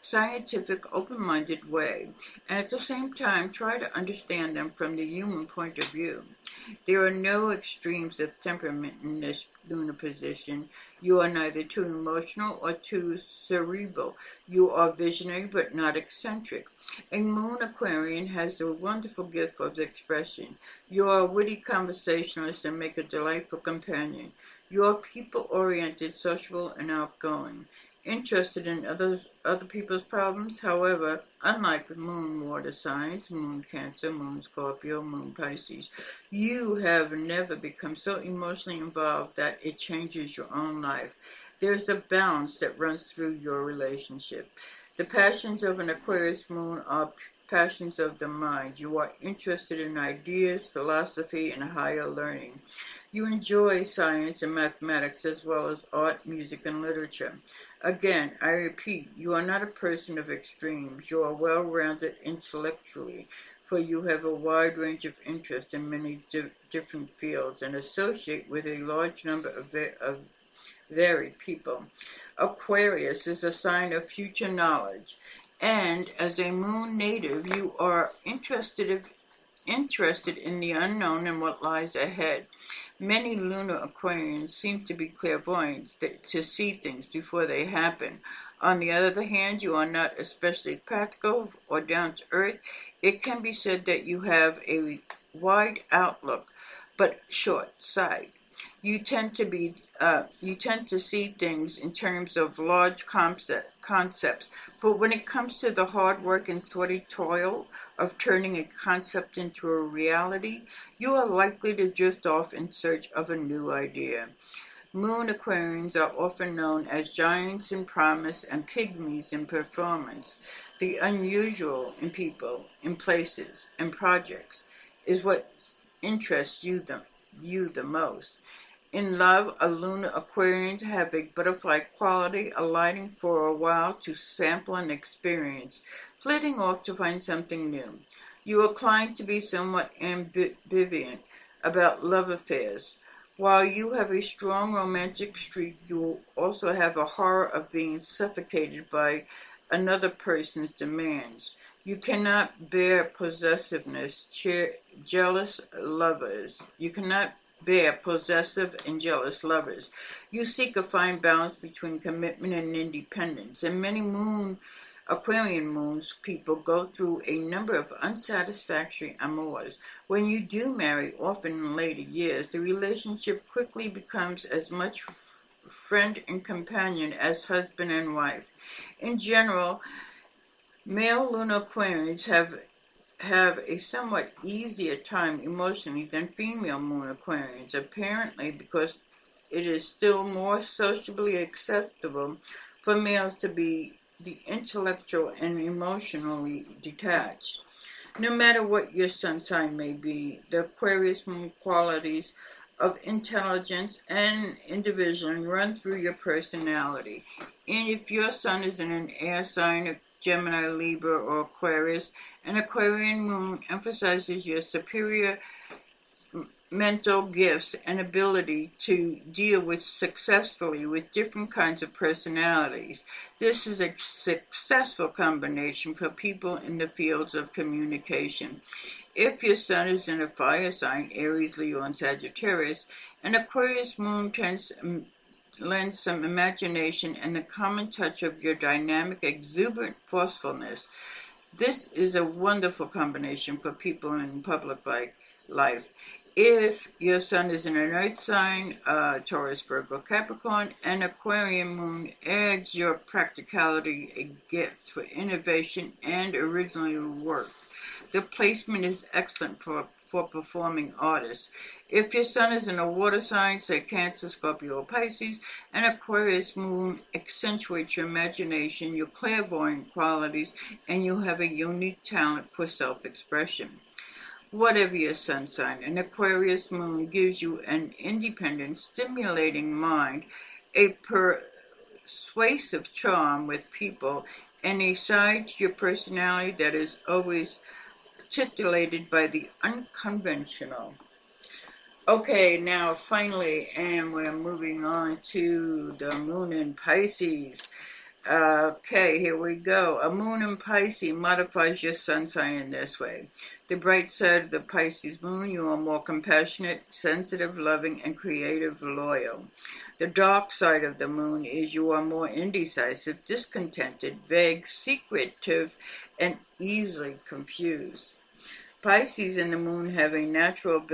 scientific, open-minded way, and at the same time try to understand them from the human point of view. There are no extremes of temperament in this lunar position. You are neither too emotional or too cerebral. You are visionary but not eccentric. A moon Aquarian has the wonderful gift of expression. You are a witty conversationalist and make a delightful companion. You are people-oriented, sociable, and outgoing. Interested in other people's problems, however, unlike moon water signs, moon Cancer, moon Scorpio, moon Pisces, you have never become so emotionally involved that it changes your own life. There's a balance that runs through your relationship. The passions of an Aquarius moon are passions of the mind. You are interested in ideas, philosophy, and higher learning. You enjoy science and mathematics as well as art, music, and literature. Again, I repeat, you are not a person of extremes. You are well-rounded intellectually, for you have a wide range of interest in many different fields and associate with a large number of varied people. Aquarius is a sign of future knowledge, and as a moon native, you are interested in the unknown and what lies ahead. Many lunar Aquarians seem to be clairvoyants to see things before they happen. On the other hand, you are not especially practical or down to earth. It can be said that you have a wide outlook, but short sight. You tend to see things in terms of large concepts, but when it comes to the hard work and sweaty toil of turning a concept into a reality, you are likely to drift off in search of a new idea. Moon Aquarians are often known as giants in promise and pygmies in performance. The unusual in people, in places, and projects is what interests you the most. In love, a lunar Aquarians have a butterfly quality, alighting for a while to sample and experience, flitting off to find something new. You are inclined to be somewhat ambivalent about love affairs. While you have a strong romantic streak, you also have a horror of being suffocated by another person's demands. You cannot bear possessiveness, jealous lovers. You cannot bear possessive and jealous lovers. You seek a fine balance between commitment and independence, and many Aquarian moons people go through a number of unsatisfactory amours. When you do marry, often in later years, the relationship quickly becomes as much friend and companion as husband and wife. In general, male lunar Aquarians have a somewhat easier time emotionally than female moon Aquarians, apparently because it is still more sociably acceptable for males to be the intellectual and emotionally detached. No matter what your sun sign may be, the Aquarius moon qualities of intelligence and individualism run through your personality. And if your sun is in an air sign, Gemini, Libra, or Aquarius, an Aquarian moon emphasizes your superior mental gifts and ability to deal successfully with different kinds of personalities. This is a successful combination for people in the fields of communication. If your sun is in a fire sign, Aries, Leo, and Sagittarius, an Aquarius moon lends some imagination and a common touch of your dynamic, exuberant forcefulness. This is a wonderful combination for people in public life. If your sun is in an earth sign, Taurus, Virgo, Capricorn, an Aquarian moon adds your practicality, a gift for innovation and original work. The placement is excellent for performing artists. If your sun is in a water sign, say Cancer, Scorpio, or Pisces, an Aquarius moon accentuates your imagination, your clairvoyant qualities, and you have a unique talent for self-expression. Whatever your sun sign, an Aquarius moon gives you an independent, stimulating mind, a persuasive charm with people, and a side to your personality that is always titillated by the unconventional. Okay, now finally, and we're moving on to the moon in Pisces. Okay, here we go. A moon in Pisces modifies your sun sign in this way. The bright side of the Pisces moon, you are more compassionate, sensitive, loving, and creative, loyal. The dark side of the moon is you are more indecisive, discontented, vague, secretive, and easily confused. Pisces and the moon have a natural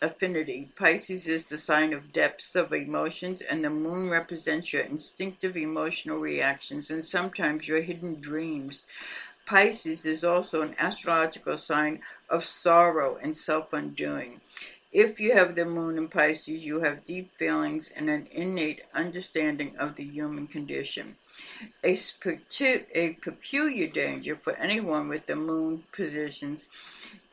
affinity. Pisces is the sign of depths of emotions, and the moon represents your instinctive emotional reactions and sometimes your hidden dreams. Pisces is also an astrological sign of sorrow and self-undoing. If you have the moon in Pisces, you have deep feelings and an innate understanding of the human condition. A peculiar danger for anyone with the moon positions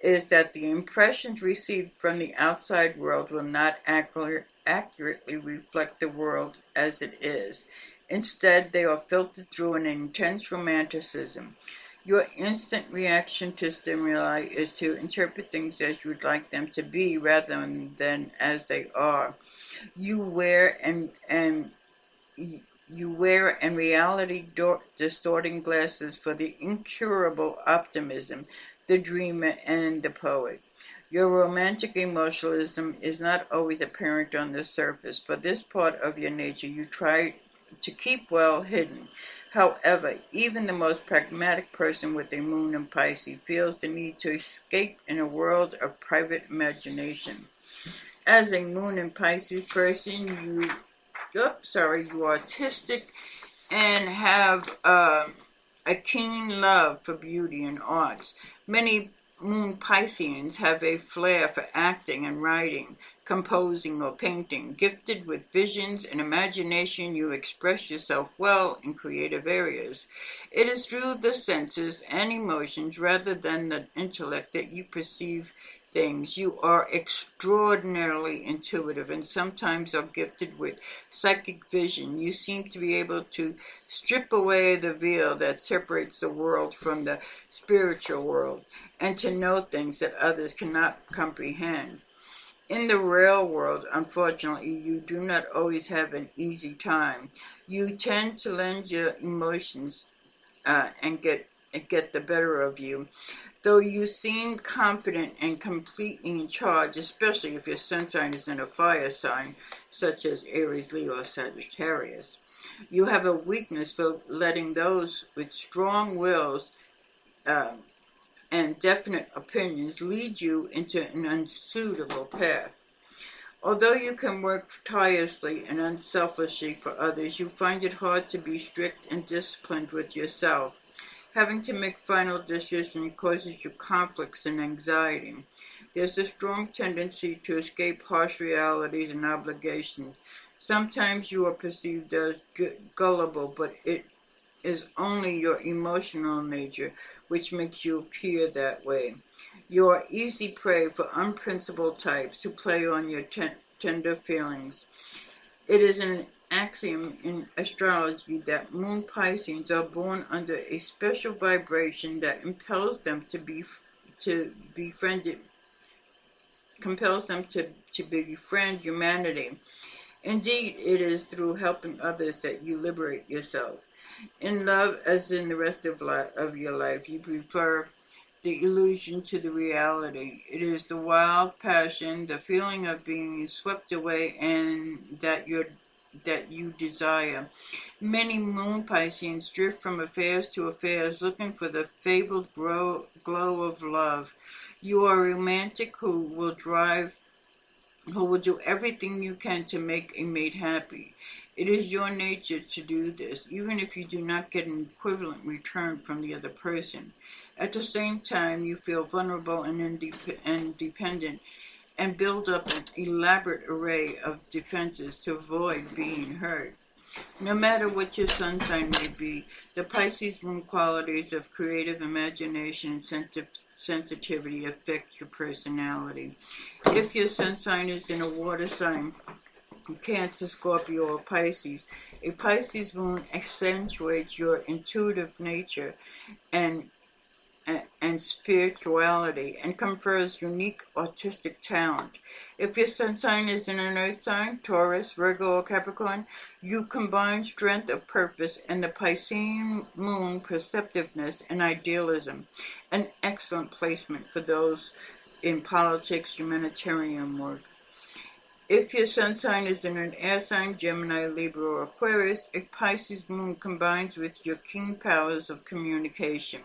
is that the impressions received from the outside world will not accurately reflect the world as it is. Instead, they are filtered through an intense romanticism. Your instant reaction to stimuli is to interpret things as you'd like them to be rather than as they are. You wear reality distorting glasses for the incurable optimism, the dreamer, and the poet. Your romantic emotionalism is not always apparent on the surface. For this part of your nature, you try to keep well hidden. However, even the most pragmatic person with a moon in Pisces feels the need to escape in a world of private imagination. As a moon in Pisces person, you are artistic and have a keen love for beauty and arts. Many moon Pisceans have a flair for acting and writing, composing or painting. Gifted with visions and imagination, you express yourself well in creative areas. It is through the senses and emotions rather than the intellect that you perceive things. You are extraordinarily intuitive and sometimes are gifted with psychic vision. You seem to be able to strip away the veil that separates the world from the spiritual world and to know things that others cannot comprehend. In the real world, unfortunately, you do not always have an easy time. You tend to lend your emotions and get the better of you. Though you seem confident and completely in charge, especially if your sun sign is in a fire sign, such as Aries, Leo, or Sagittarius. You have a weakness for letting those with strong wills and definite opinions lead you into an unsuitable path. Although you can work tirelessly and unselfishly for others, you find it hard to be strict and disciplined with yourself. Having to make final decisions causes you conflicts and anxiety. There's a strong tendency to escape harsh realities and obligations. Sometimes you are perceived as gullible, but it is only your emotional nature which makes you appear that way. You are easy prey for unprincipled types who play on your tender feelings. It is an axiom in astrology that moon Pisceans are born under a special vibration that compels them to befriend humanity. Indeed, it is through helping others that you liberate yourself. In love, as in the rest of your life, you prefer the illusion to the reality. It is the wild passion, the feeling of being swept away, and that you desire. Many moon Pisceans drift from affairs to affairs looking for the fabled glow of love. You are a romantic who will do everything you can to make a mate happy. It is your nature to do this, even if you do not get an equivalent return from the other person. At the same time, you feel vulnerable and independent and build up an elaborate array of defenses to avoid being hurt. No matter what your sun sign may be, the Pisces moon qualities of creative imagination and sensitivity affect your personality. If your sun sign is in a water sign, Cancer, Scorpio, or Pisces, a Pisces moon accentuates your intuitive nature and and spirituality, and confers unique artistic talent. If your sun sign is in an earth sign, Taurus, Virgo, or Capricorn, you combine strength of purpose and the Piscean moon perceptiveness and idealism. An excellent placement for those in politics, humanitarian work. If your sun sign is in an air sign, Gemini, Libra, or Aquarius, a Pisces moon combines with your keen powers of communication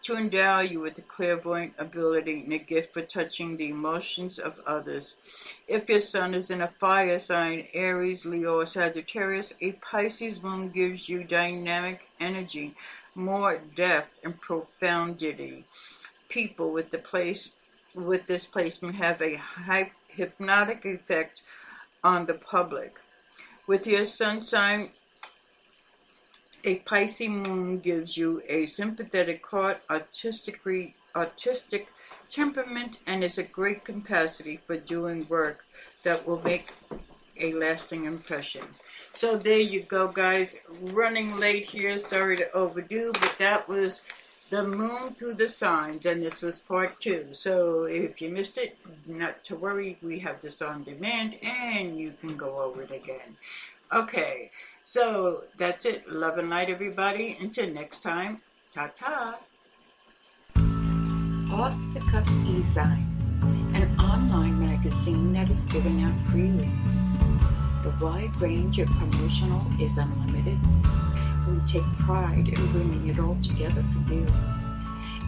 to endow you with a clairvoyant ability and a gift for touching the emotions of others. If your sun is in a fire sign, Aries, Leo, or Sagittarius, a Pisces moon gives you dynamic energy, more depth, and profundity. People with this placement have a hypnotic effect on the public. With your sun sign, a Pisces moon gives you a sympathetic heart, artistic temperament, and is a great capacity for doing work that will make a lasting impression. So there you go, guys. Running late here, sorry to overdo, but that was the moon through the signs, and this was part 2. So if you missed it, not to worry, we have this on demand, and you can go over it again. Okay, so that's it. Love and light, everybody. Until next time, ta-ta. Off the Cuff E-Sign, an online magazine that is given out freely. The wide range of promotional is unlimited. We take pride in bringing it all together for you.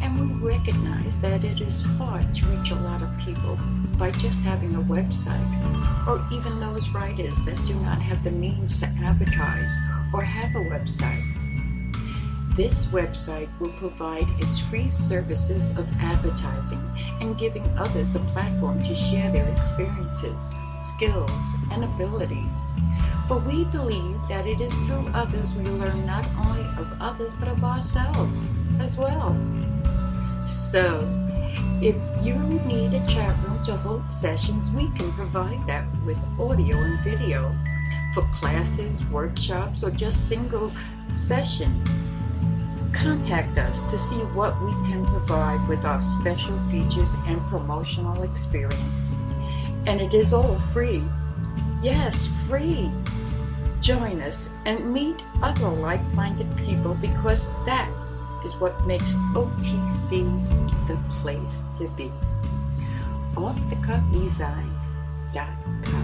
And we recognize that it is hard to reach a lot of people by just having a website, or even those writers that do not have the means to advertise or have a website. This website will provide its free services of advertising and giving others a platform to share their experiences, skills, and ability. For we believe that it is through others we learn not only of others but of ourselves as well. So, if you need a chat room to hold sessions, we can provide that with audio and video for classes, workshops, or just single sessions. Contact us to see what we can provide with our special features and promotional experience. And it is all free. Yes, free. Join us and meet other like-minded people, because that is what makes OTC the place to be. OffTheCuffDesign.com